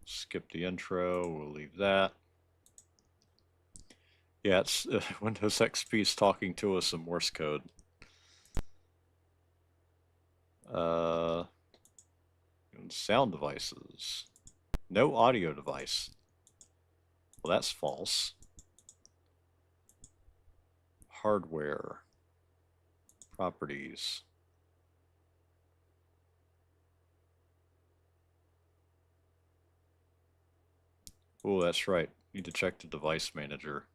Skip the intro, we'll leave that. Yeah, it's Windows XP is talking to us in Morse code. Uh, sound devices. No audio device. Well, that's false. Hardware. Properties. Oh, that's right. Need to check the device manager.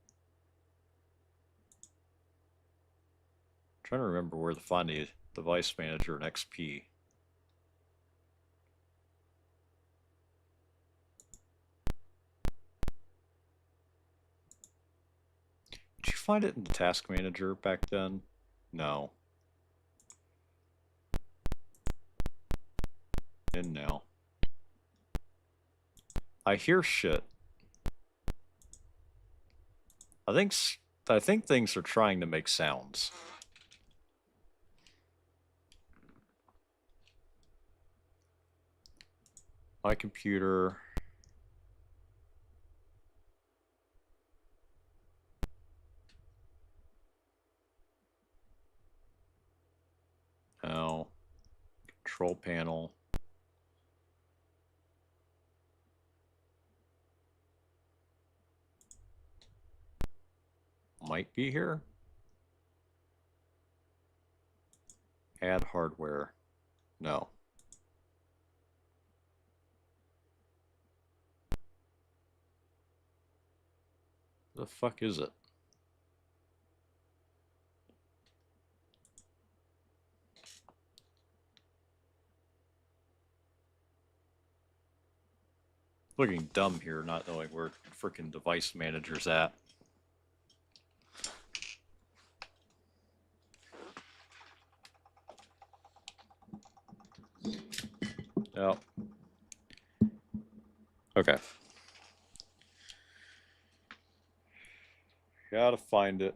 I'm trying to remember where to find the device manager in XP. Did you find it in the task manager back then? No. In now. I hear shit. I think things are trying to make sounds. My computer. No. Control panel. Might be here. Add hardware. No. The fuck is it? Looking dumb here, not knowing where freaking device manager's at. Oh. Okay. Gotta find it.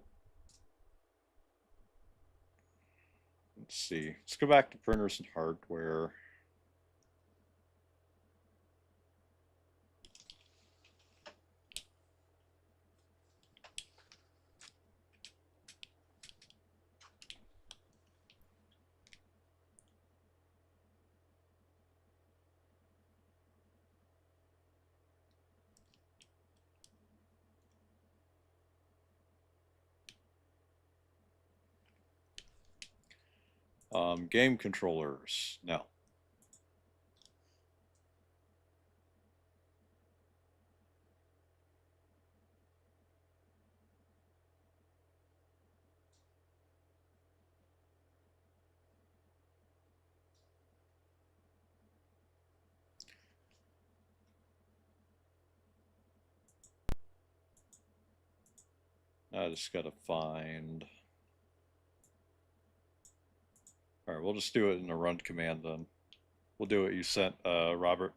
Let's see. Let's go back to printers and hardware. Game controllers. No. I just gotta find. All right, we'll just do it in a run command then. We'll do what you sent, Robert.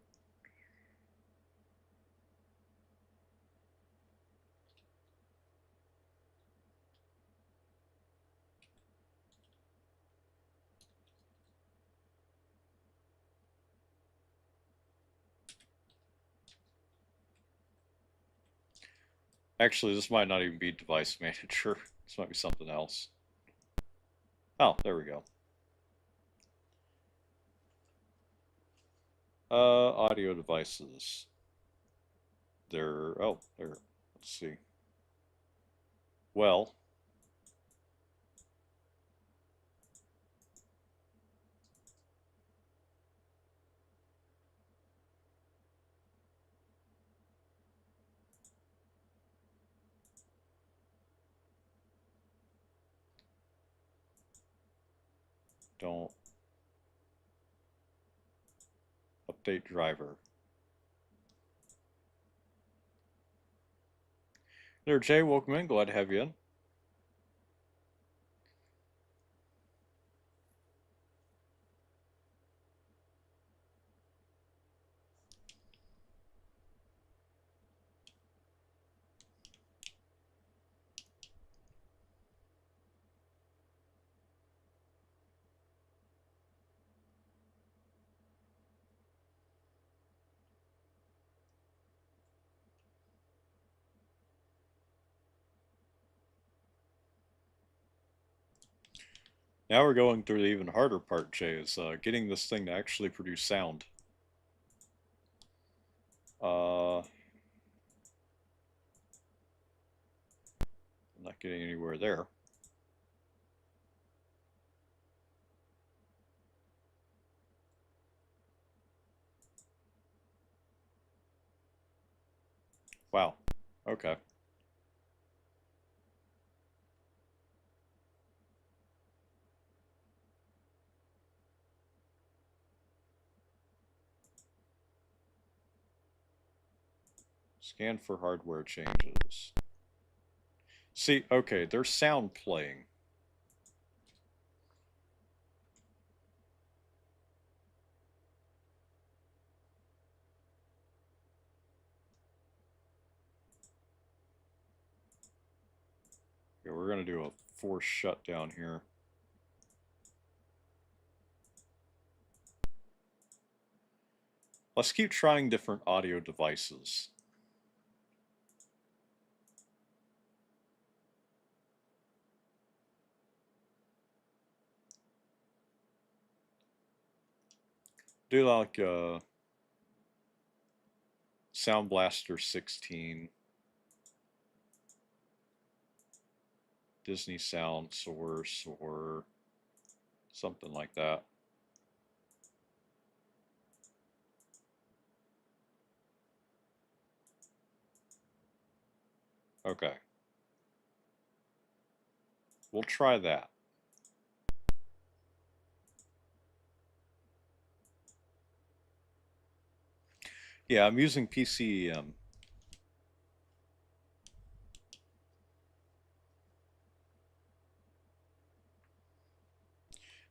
Actually, this might not even be device manager. This might be something else. Oh, there we go. Audio devices. Oh, there. Let's see. Well, don't update driver. There, Jay, welcome in. Glad to have you in. Now we're going through the even harder part, Jay, is getting this thing to actually produce sound. I'm not getting anywhere there. Wow. Okay. Scan for hardware changes. See, okay, there's sound playing. Okay, we're going to do a force shutdown here. Let's keep trying different audio devices. Do like Sound Blaster 16, Disney Sound Source, or something like that. Okay. We'll try that. Yeah, I'm using PCEM.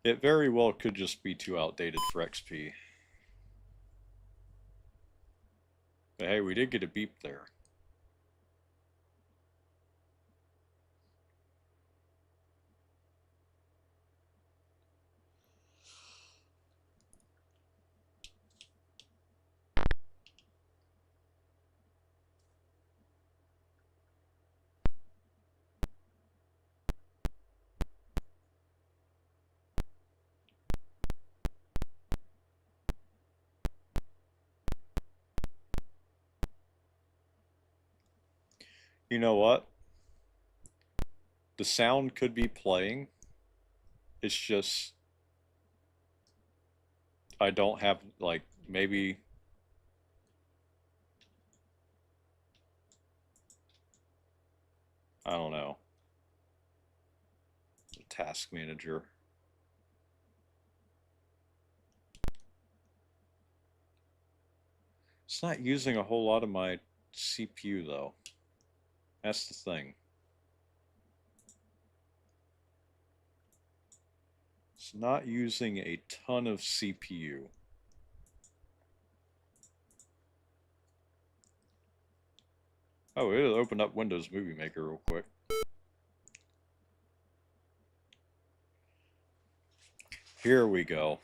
It very well could just be too outdated for XP. But hey, we did get a beep there. You know what? The sound could be playing. It's just I don't have like maybe I don't know. The task manager. It's not using a whole lot of my CPU though. That's the thing. It's not using a ton of CPU. Oh, it'll open up Windows Movie Maker real quick. Here we go.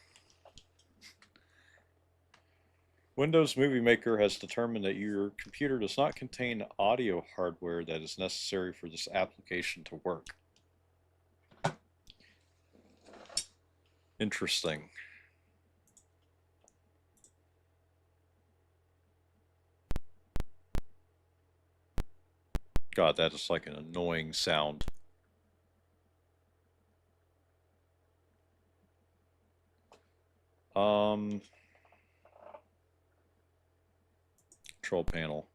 Windows Movie Maker has determined that your computer does not contain audio hardware that is necessary for this application to work. Interesting. God, that is like an annoying sound. Control panel.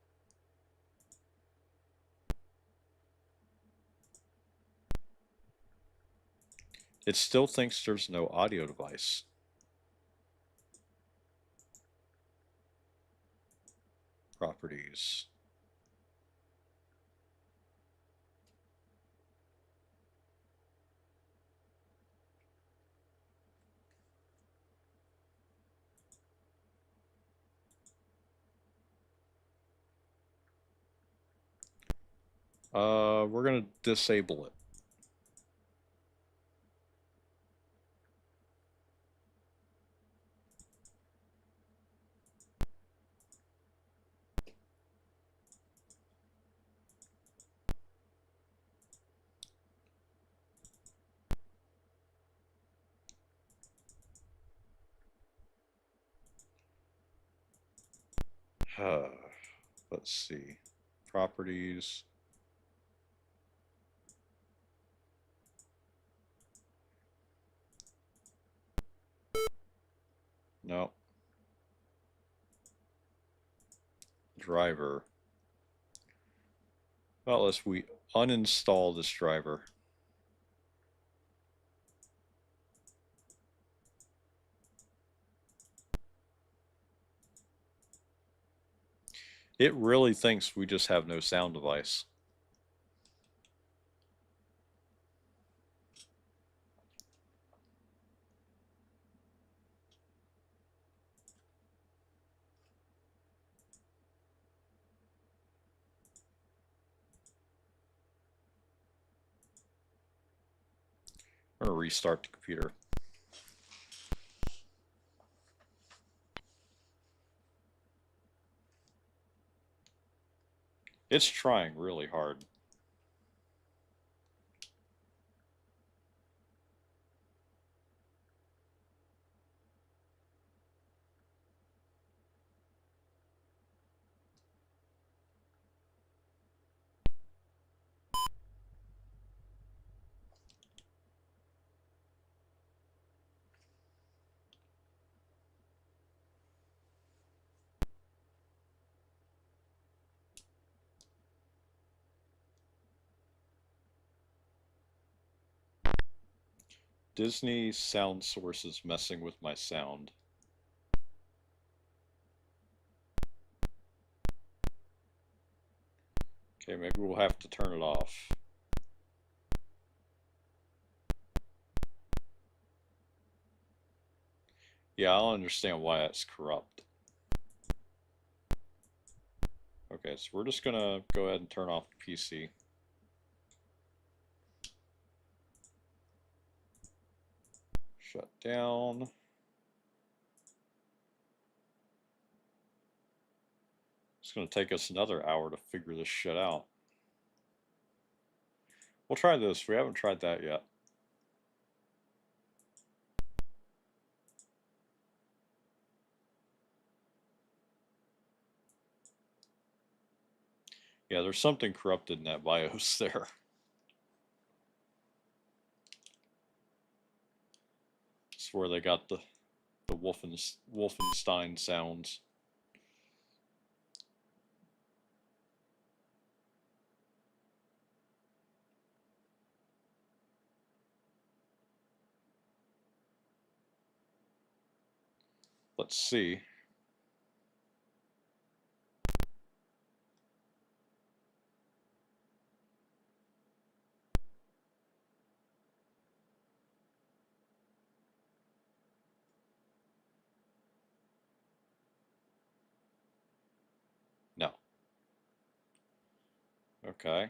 It still thinks there's no audio device. Properties. We're gonna disable it. Let's see. Properties. No. Driver. Well, let's we uninstall this driver. It really thinks we just have no sound device. I'm gonna restart the computer. It's trying really hard. Disney sound source is messing with my sound. Okay, maybe we'll have to turn it off. Yeah, I don't understand why it's corrupt. Okay, so we're just gonna go ahead and turn off the PC. Shut down. It's gonna take us another hour to figure this shit out. We'll try this. We haven't tried that yet. Yeah, there's something corrupted in that BIOS there. It's where they got the Wolfenstein sounds. Let's see. No. Okay.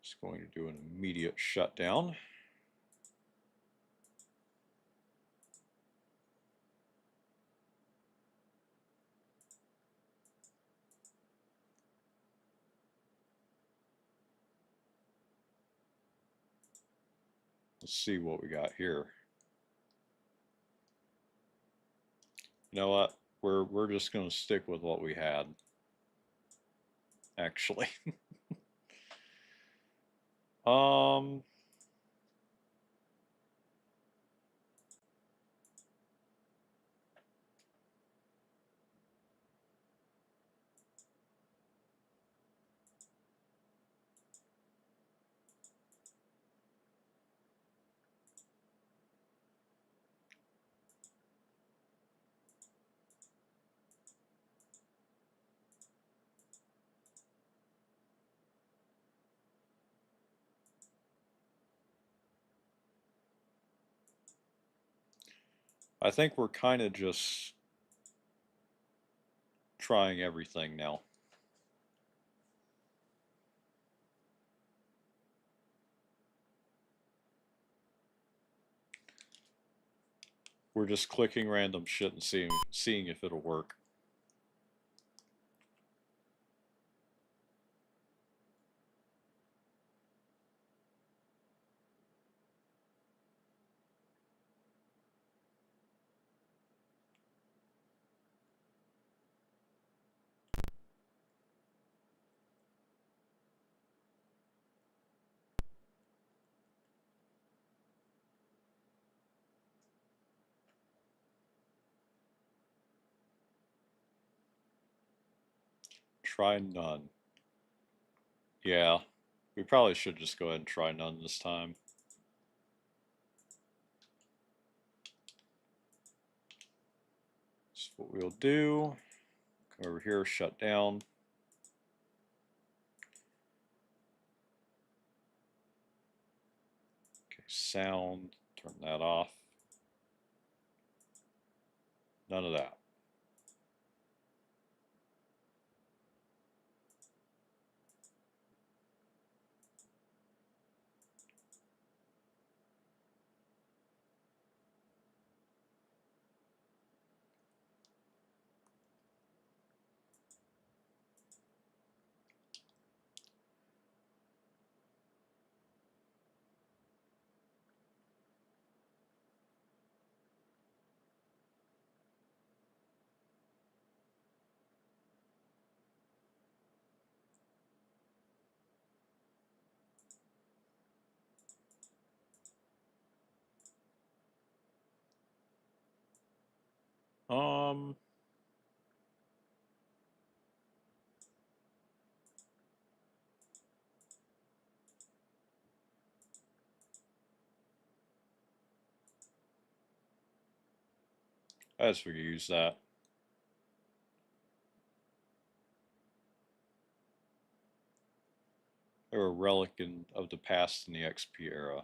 Just going to do an immediate shutdown. Let's see what we got here. You know what? We're just going to stick with what we had. Actually. um I think we're kind of just trying everything now. We're just clicking random shit and seeing if it'll work. Try none. Yeah, we probably should just go ahead and try none this time. That's what we'll do. Come over here, shut down. Okay, sound, turn that off. None of that. Um, I just figured use that. They're a relic of the past in the XP era.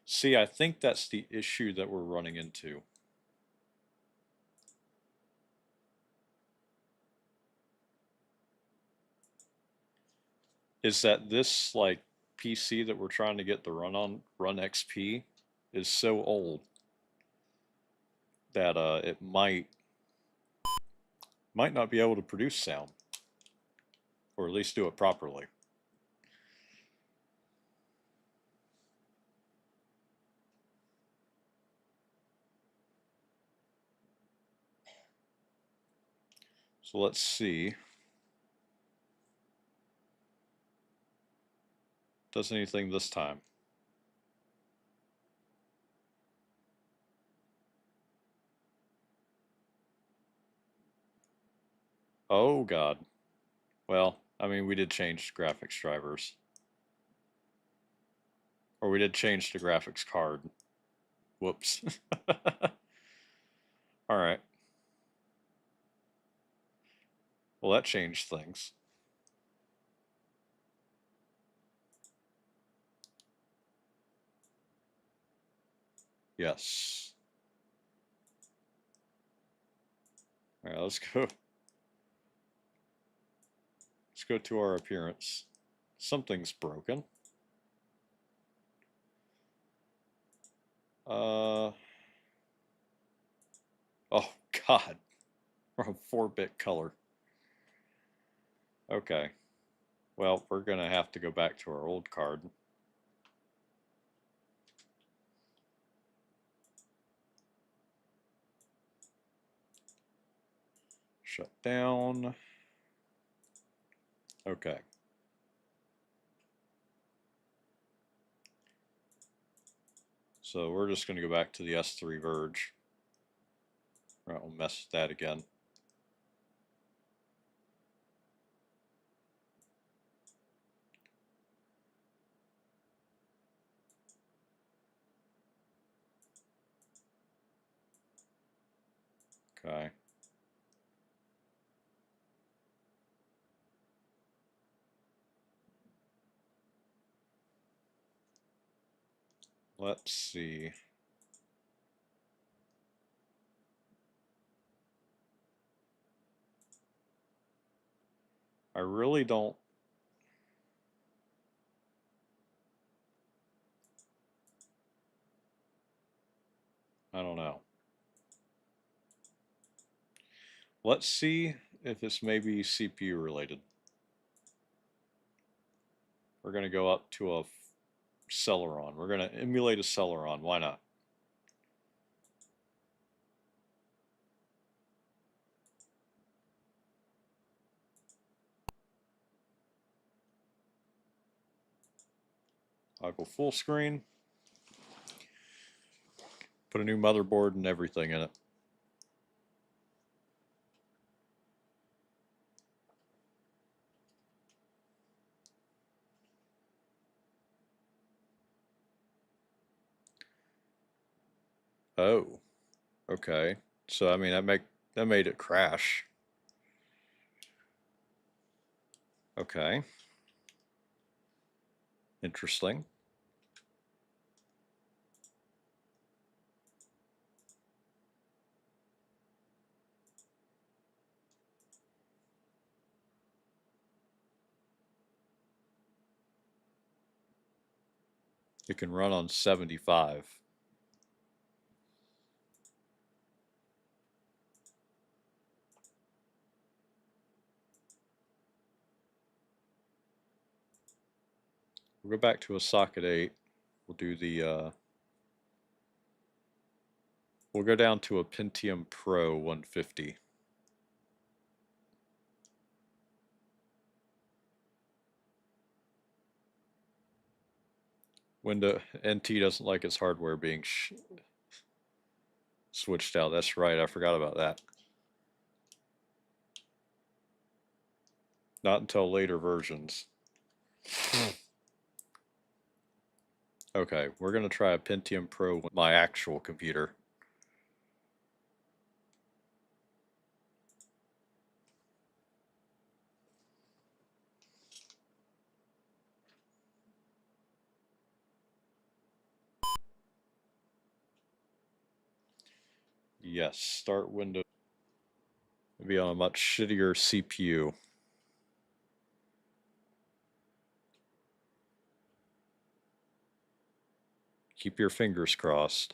See, I think that's the issue that we're running into. Is that this like PC that we're trying to get the run XP is so old that it might not be able to produce sound, or at least do it properly. So let's see. Does anything this time? Oh God. Well, I mean, we did change graphics drivers. Or we did change the graphics card. Whoops. All right. Well, that changed things. Yes. All right, let's go. Let's go to our appearance. Something's broken. Oh God. We're on 4-bit color. Okay. Well, we're gonna have to go back to our old card. Shut down. Okay. So we're just gonna go back to the S3 Verge. Right, we'll mess with that again. Okay. Let's see. I really don't. I don't know. Let's see if it's maybe CPU related. We're going to go up to a Celeron. We're going to emulate a Celeron. Why not? I'll go full screen. Put a new motherboard and everything in it. Oh, okay. So I mean that made it crash. Okay. Interesting. It can run on 75. We'll go back to a socket 8. We'll do the we'll go down to a Pentium Pro 150. Window NT doesn't like its hardware being switched out. That's right. I forgot about that. Not until later versions. Okay, we're going to try a Pentium Pro with my actual computer. Yes, start Windows. Maybe on a much shittier CPU. Keep your fingers crossed.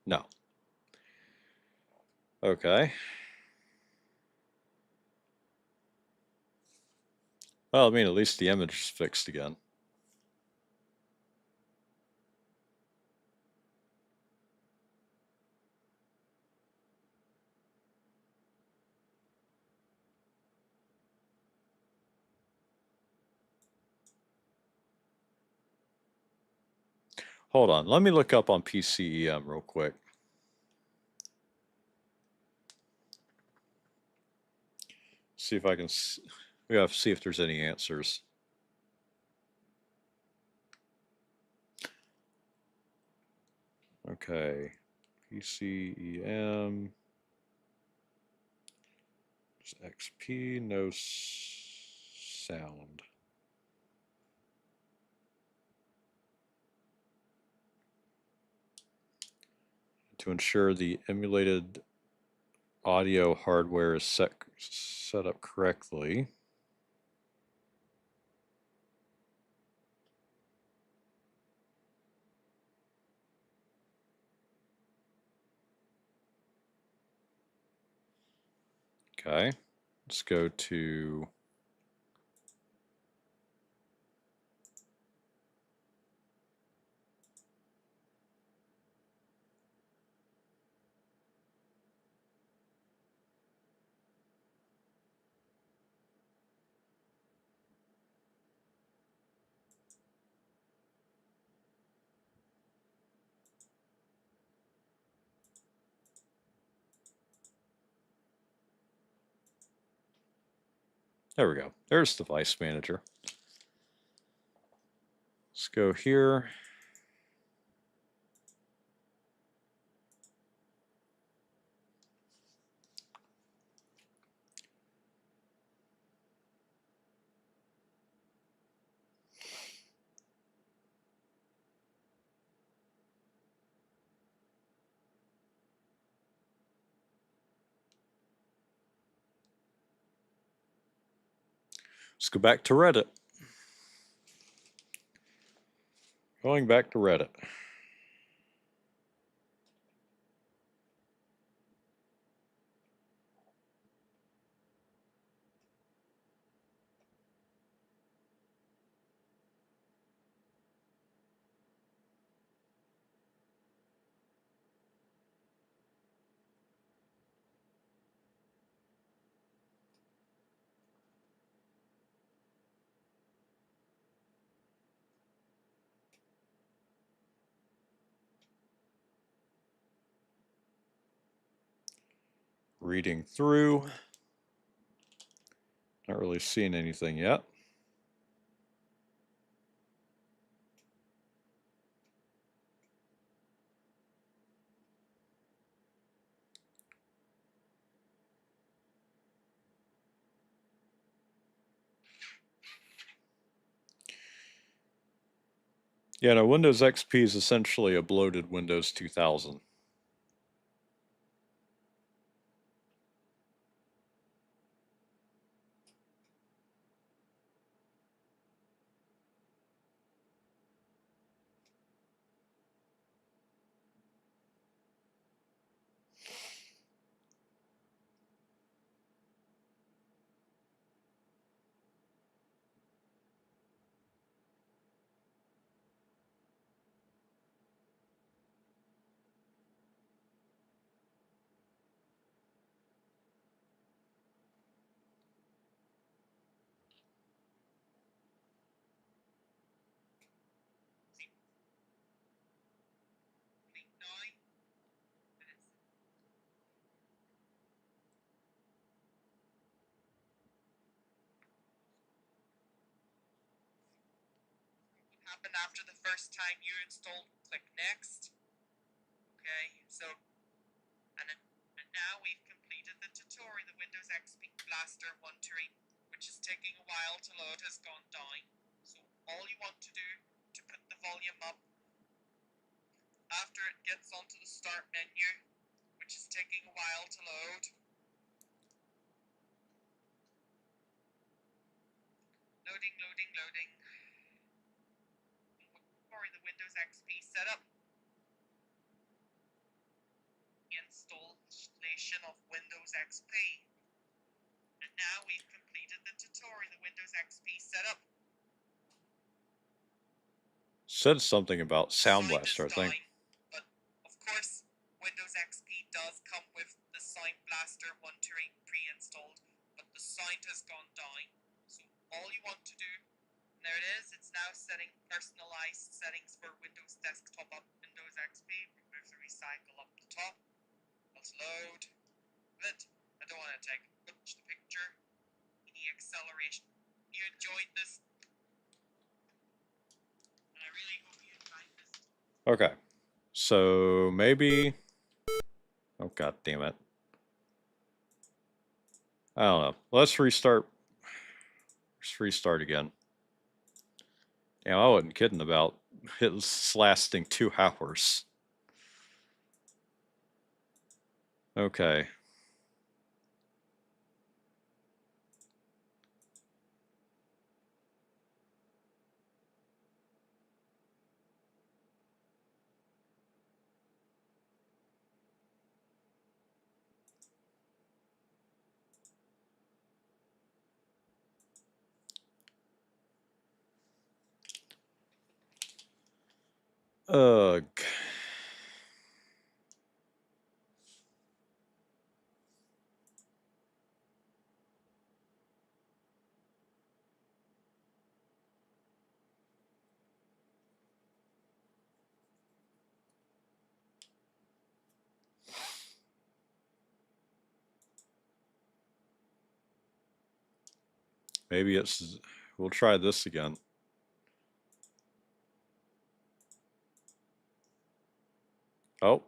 No. Okay. Well, I mean, at least the image is fixed again. Hold on. Let me look up on PCEM real quick. See if I can. We have to see if there's any answers. Okay. PCEM. XP, no sound. To ensure the emulated audio hardware is set up correctly. Okay, let's go to there we go. There's Device Manager. Let's go here. Let's go back to Reddit. Going back to Reddit. Reading through. Not really seeing anything yet. Yeah, no, Windows XP is essentially a bloated Windows 2000. Happened after the first time you installed, click next. Okay, so, and now we've completed completed the tutorial. The Windows XP Blaster 1.3, which is taking a while to load, has gone down. So all you want to do to put the volume up after it gets onto the start menu, which is taking a while to load. Loading, loading, loading. For the Windows XP setup. Installation of Windows XP. And now we've completed the tutorial, the Windows XP setup. Said something about Sound Sound Blaster, I is think. dying, but of course, Windows XP does come with the Sound Blaster 1.3 pre-installed, but the sound has gone down. So all you want to do, and there it is, it's now setting personalized settings for Windows Desktop up, Windows XP, remove the recycle up the top. Let's load it. I don't want to take much the picture. The acceleration. You enjoyed this, and I really hope you enjoyed this. Okay. So maybe... Oh, god damn it. I don't know. Let's restart. Let's restart again. Damn, I wasn't kidding about it lasting 2 hours. Okay. Ugh. Maybe it's... We'll try this again. Oh.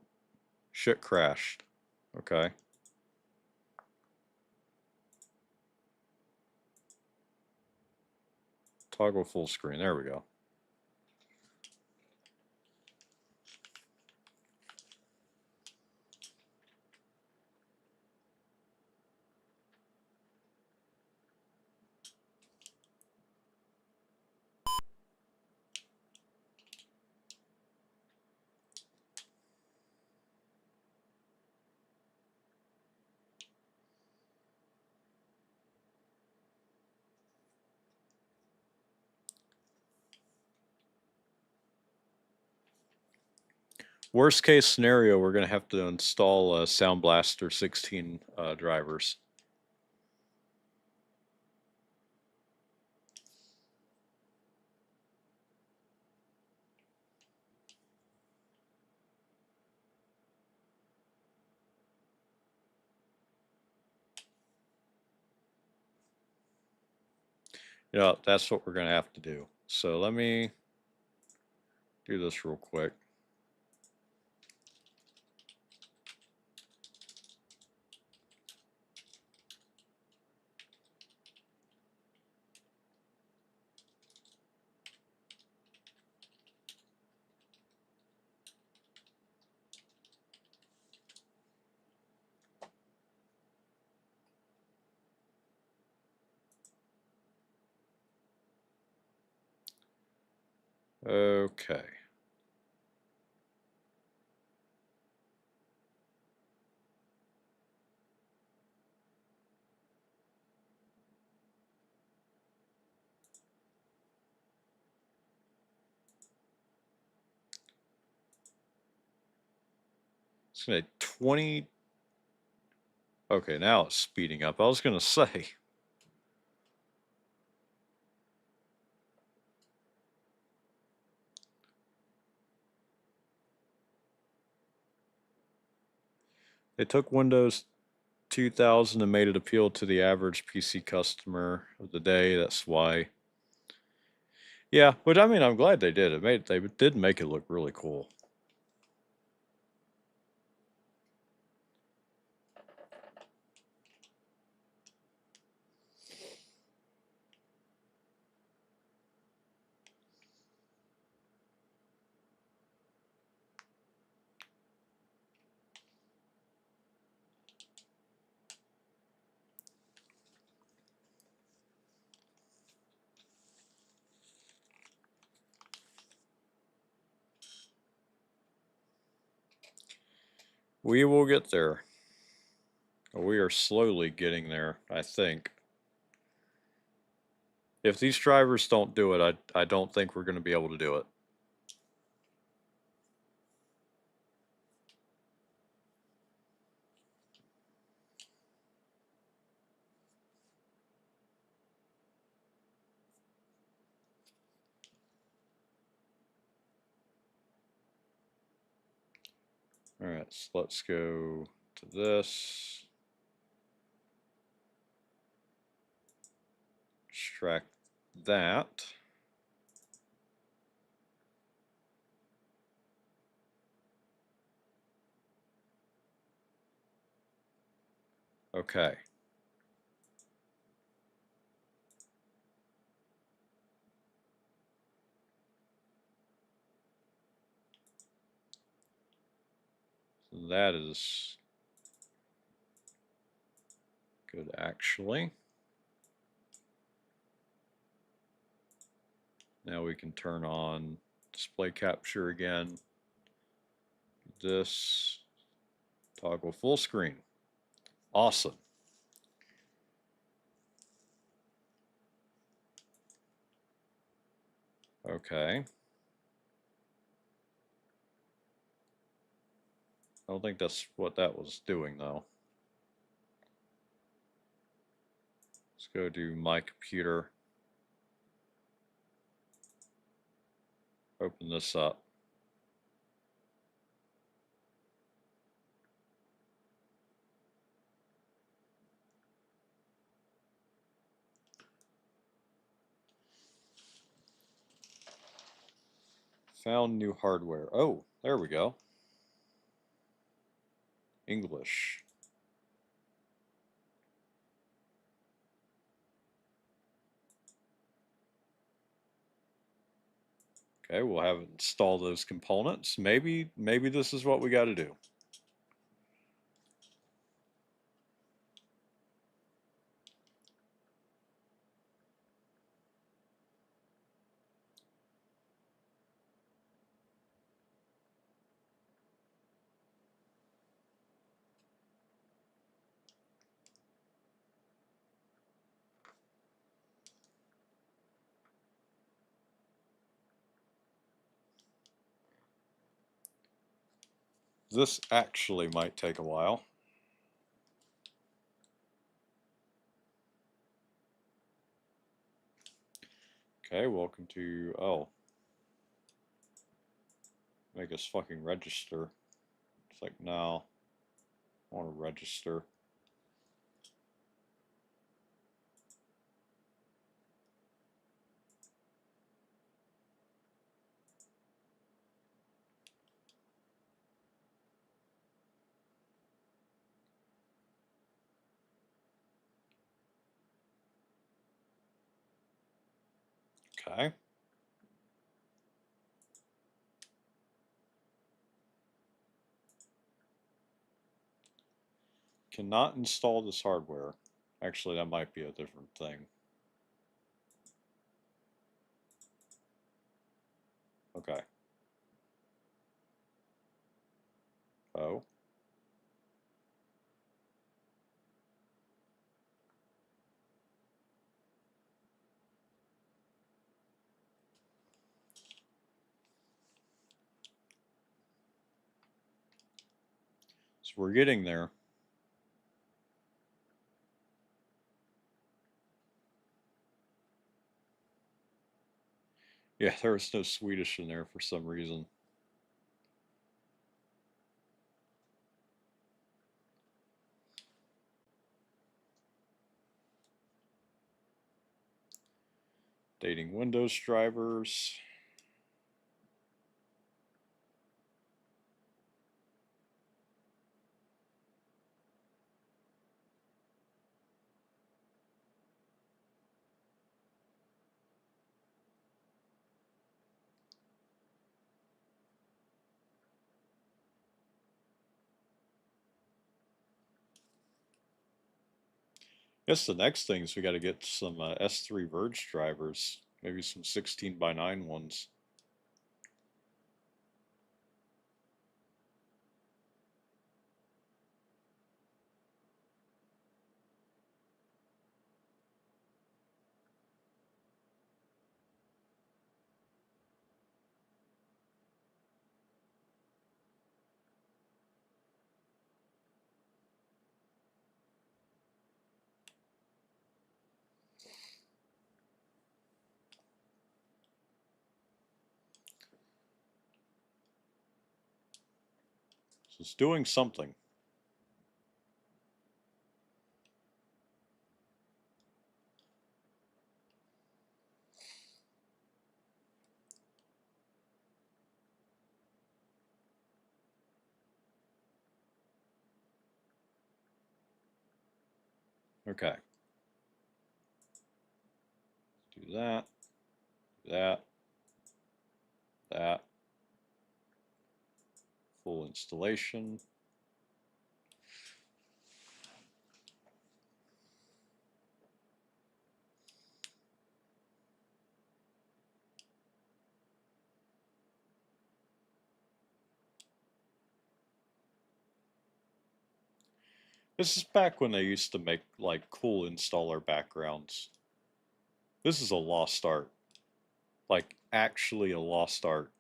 Shit crashed. Okay. Toggle full screen. There we go. Worst case scenario, we're going to have to install Sound Blaster 16 drivers. Yeah, that's what we're going to have to do. So let me do this real quick. Okay. It's going to 20. Okay, now it's speeding up. I was going to say. They took Windows 2000 and made it appeal to the average PC customer of the day. That's why. Yeah, but I mean, I'm glad they did. They did make it look really cool. We will get there. We are slowly getting there, I think. If these drivers don't do it, I don't think we're going to be able to do it. All right, so let's go to this. Extract that. Okay. So that is good, actually. Now we can turn on display capture again. This, toggle full screen. Awesome. Okay. I don't think that's what that was doing, though. Let's go to my computer. Open this up. Found new hardware. Oh, there we go. English. Okay, we'll have it install those components. Maybe this is what we got to do. This actually might take a while. Okay, welcome to, oh, make us fucking register. It's like, no, I want to register. Okay. Cannot install this hardware. Actually, that might be a different thing. Okay. Oh. So we're getting there. Yeah, there was no Swedish in there for some reason. Dating Windows drivers. Guess the next thing is we got to get some S3 Verge drivers, maybe some 16x9 ones. It's doing something. Okay. Do that, that, that. Full installation. This is back when they used to make like cool installer backgrounds. This is a lost art. Like actually a lost art.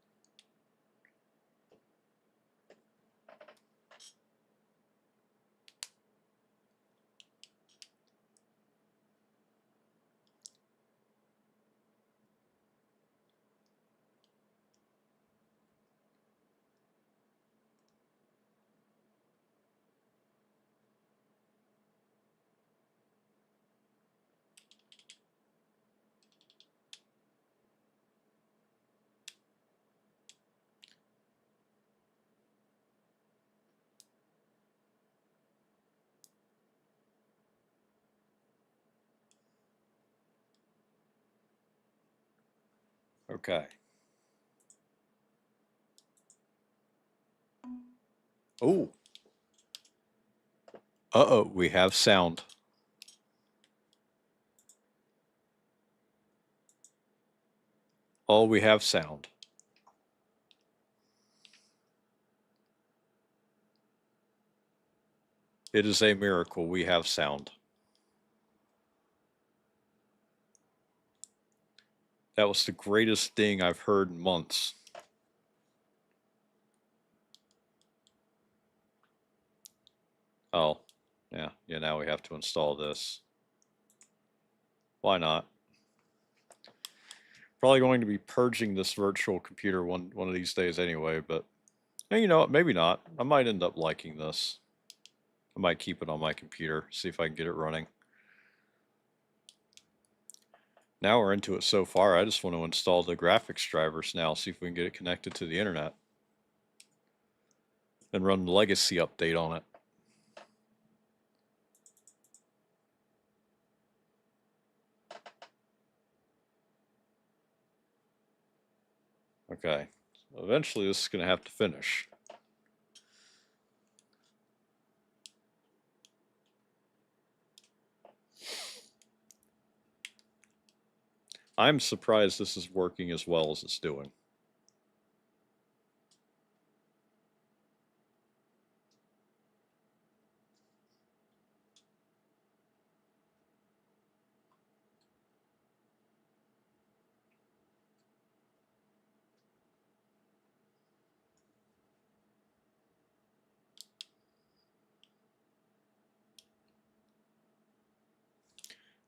Okay. Oh. Uh-oh, we have sound. Oh, we have sound. It is a miracle we have sound. That was the greatest thing I've heard in months. Oh, yeah, now we have to install this. Why not? Probably going to be purging this virtual computer one of these days anyway, but hey, you know what, maybe not. I might end up liking this. I might keep it on my computer, see if I can get it running. Now we're into it so far, I just want to install the graphics drivers now, see if we can get it connected to the internet. And run the legacy update on it. Okay, so eventually this is going to have to finish. I'm surprised this is working as well as it's doing.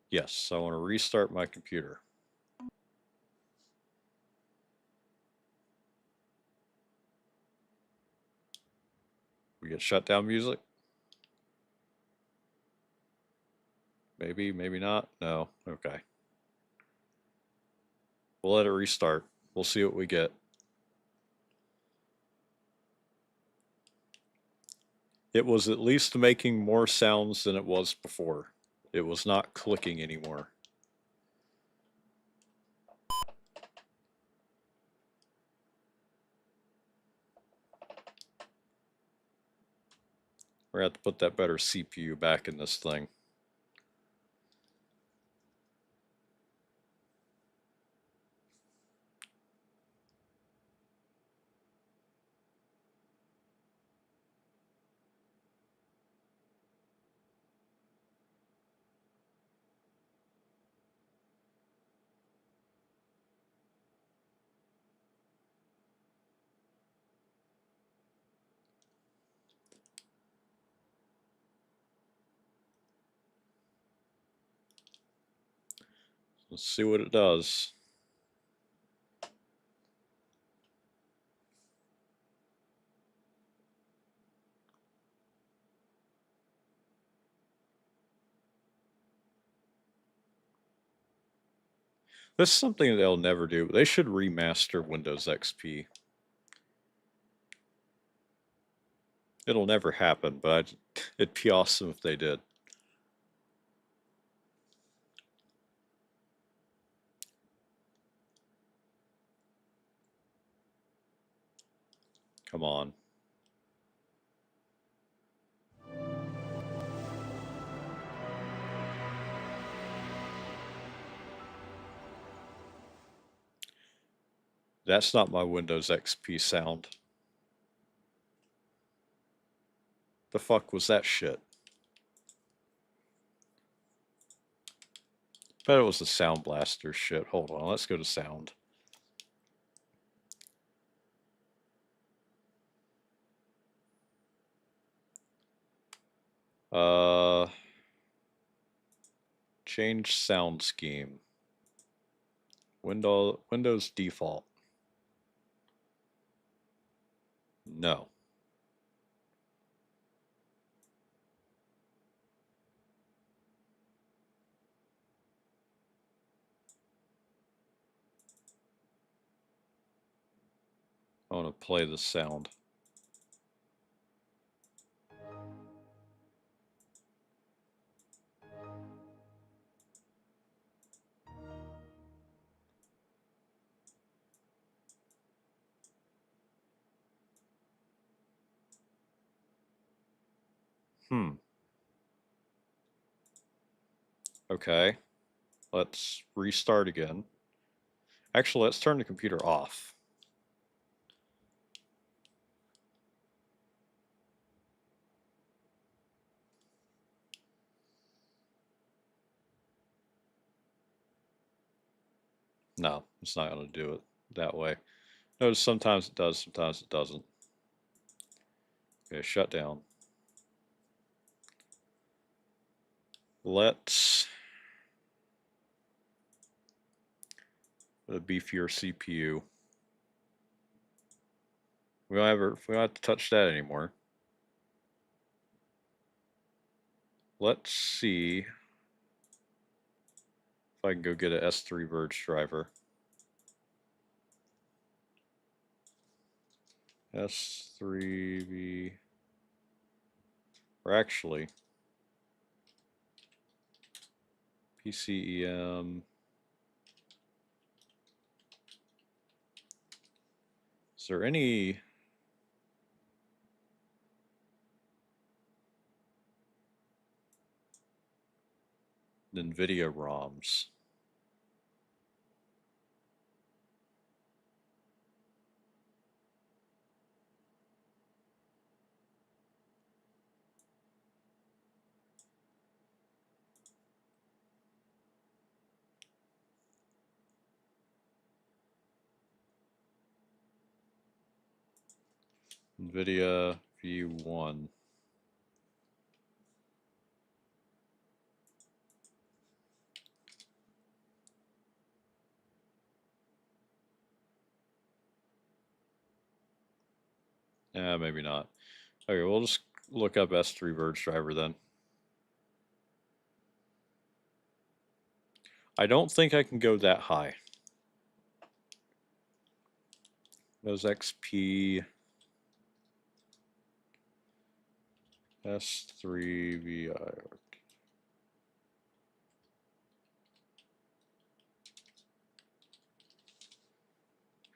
Yes, I want to restart my computer. We get shutdown music? Maybe, maybe not. No, okay. We'll let it restart. We'll see what we get. It was at least making more sounds than it was before. It was not clicking anymore. We're going to have to put that better CPU back in this thing. Let's see what it does. This is something they'll never do. They should remaster Windows XP. It'll never happen, but it'd be awesome if they did. Come on. That's not my Windows XP sound. The fuck was that shit? Bet it was the Sound Blaster shit. Hold on, let's go to sound. Change sound scheme. Windows default. No. I want to play the sound. Okay. Let's restart again. Actually, let's turn the computer off. No, it's not going to do it that way. Notice sometimes it does, sometimes it doesn't. Okay, shut down. Let's put a beefier CPU. We don't have to touch that anymore. Let's see if I can go get a S3 Verge driver. S3V, or actually, PCEM. Is there any NVIDIA ROMs? NVIDIA V1. Maybe not. Okay, we'll just look up S3 Verge driver then. I don't think I can go that high. Those XP S3 VI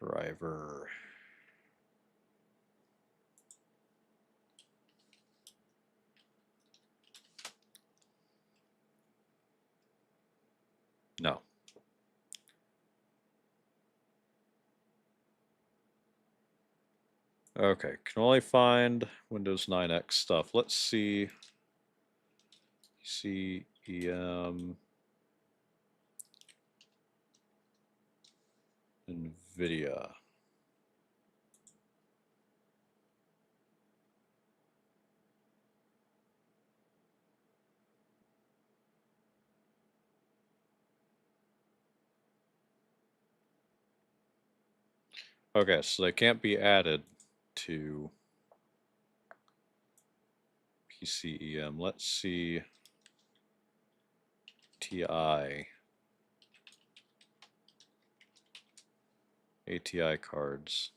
driver. No. Okay, can only find Windows 9X stuff. Let's see. CEM NVIDIA. Okay, so they can't be added to PCEM. Let's see. TI. ATI cards.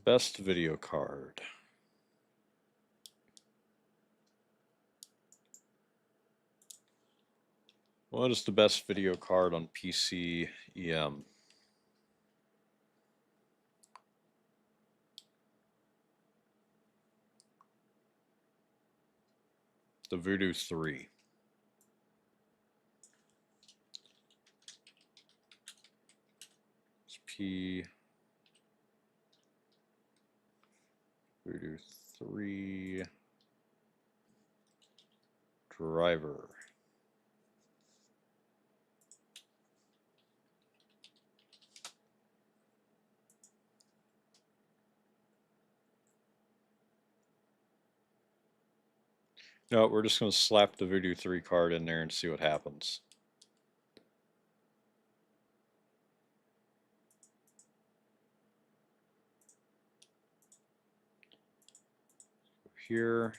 Best video card. What is the best video card on PC EM? The Voodoo 3. It's P. Voodoo 3. Driver. No, we're just going to slap the Voodoo 3 card in there and see what happens. Here.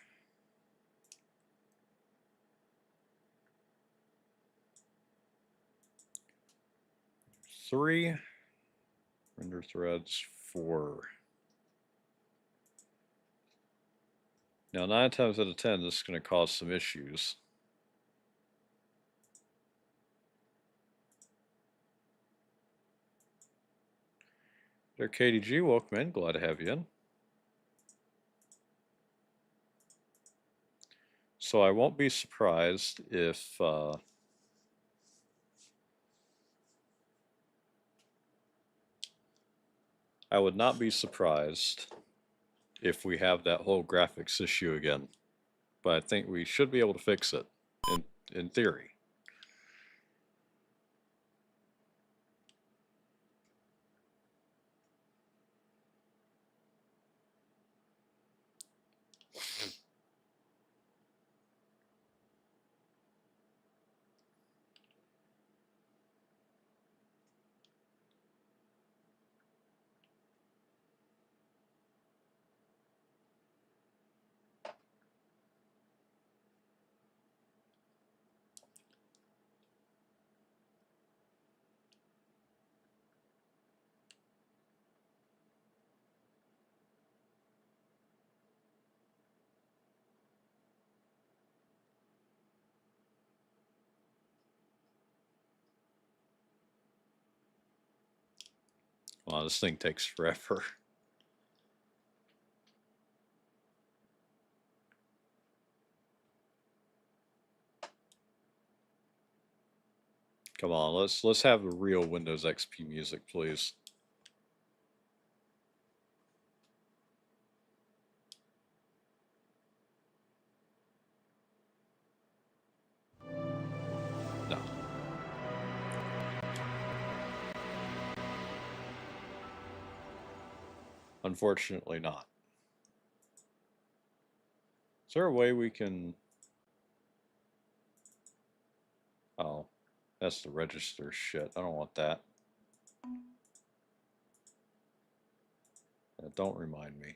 Three. Render threads 4. Now 9 times out of 10 this is going to cause some issues. There, KDG, welcome in. Glad to have you in. So I won't be surprised if I would not be surprised if we have that whole graphics issue again. But I think we should be able to fix it in theory. Wow, this thing takes forever. Come on, let's have the real Windows XP music, please. No. Unfortunately not. Is there a way we can... Oh, that's the register shit. I don't want that. Yeah, don't remind me.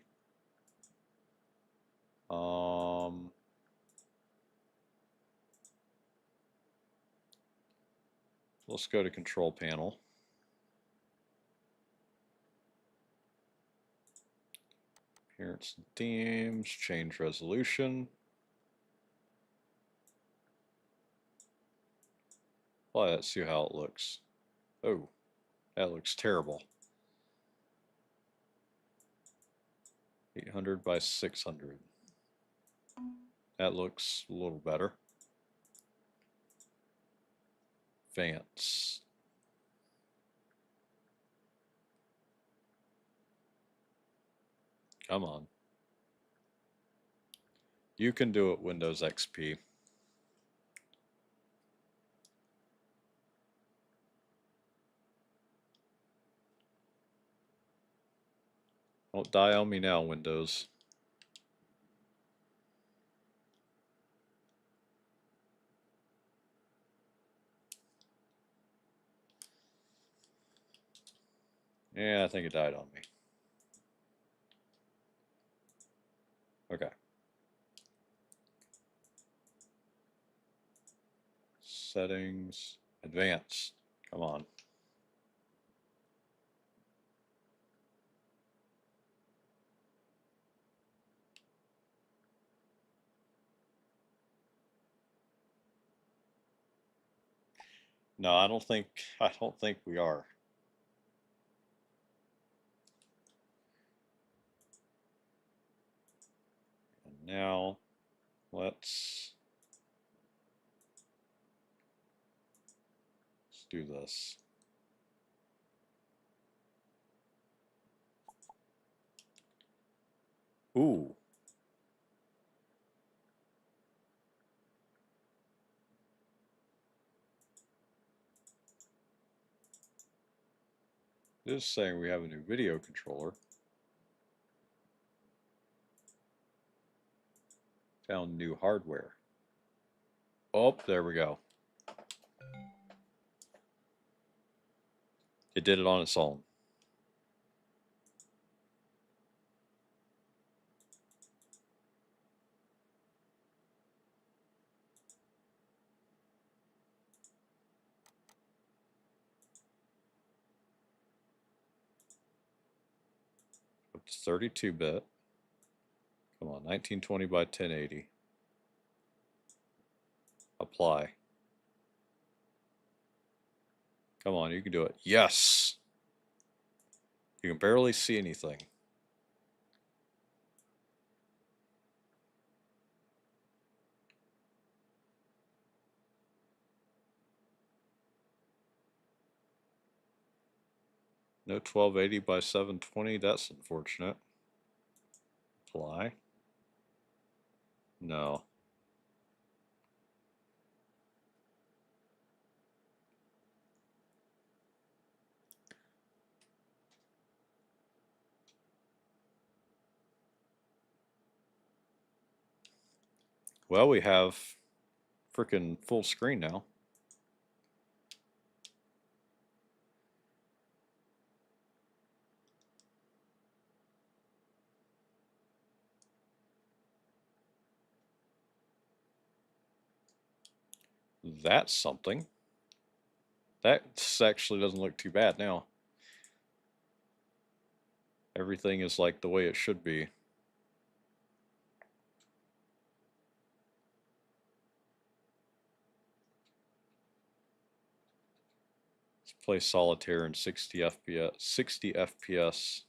Let's go to control panel. Appearance and themes, change resolution. Let's see how it looks. Oh, that looks terrible. 800 by 600. That looks a little better. Advance. Come on. You can do it, Windows XP. Don't die on me now, Windows. Yeah, I think it died on me. Okay. Settings, advanced. Come on. No, I don't think we are. And now let's do this. Ooh, this is saying we have a new video controller. Found new hardware. Oh, there we go. It did it on its own. It's 32-bit. Come on, 1920 by 1080. Apply. Come on, you can do it. Yes! You can barely see anything. No 1280 by 720. That's unfortunate. Apply. No. Well, we have freaking full screen now. That's something. That actually doesn't look too bad now. Everything is like the way it should be. Let's play solitaire in 60 FPS. 60 FPS.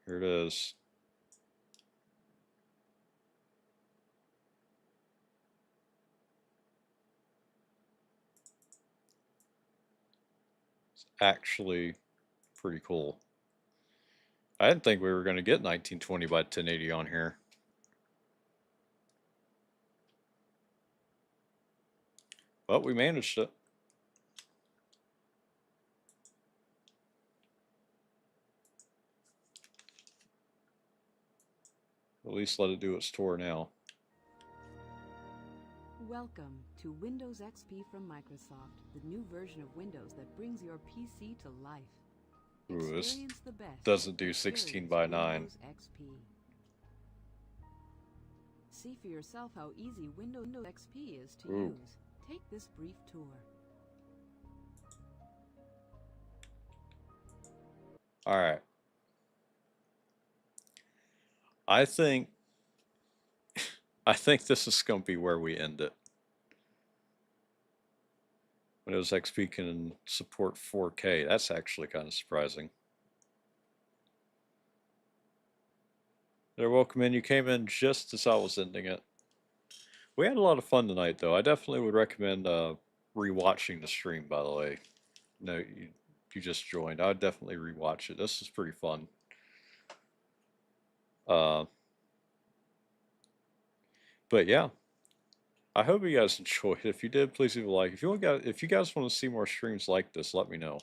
Here it is. It's actually pretty cool. I didn't think we were going to get 1920 by 1080 on here. But we managed it. At least let it do its tour now. Welcome to Windows XP from Microsoft, the new version of Windows that brings your PC to life. Ooh, this Experience the best. doesn't do 16 by 9. Windows XP. See for yourself how easy Windows XP is to use. Take this brief tour. All right. I think this is going to be where we end it. Windows XP can support 4K. That's actually kind of surprising. There, welcome in. You came in just as I was ending it. We had a lot of fun tonight, though. I definitely would recommend rewatching the stream, by the way. No, you just joined. I would definitely rewatch it. This is pretty fun. But yeah, I hope you guys enjoyed. If you did, please leave a like. If you guys want to see more streams like this, let me know.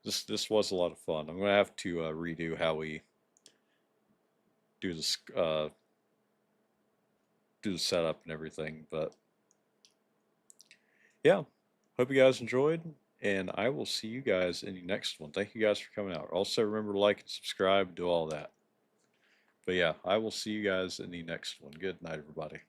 This was a lot of fun. I'm gonna have to redo how we do this do the setup and everything. But yeah, hope you guys enjoyed, and I will see you guys in the next one. Thank you guys for coming out. Also, remember to like and subscribe, do all that. But yeah, I will see you guys in the next one. Good night, everybody.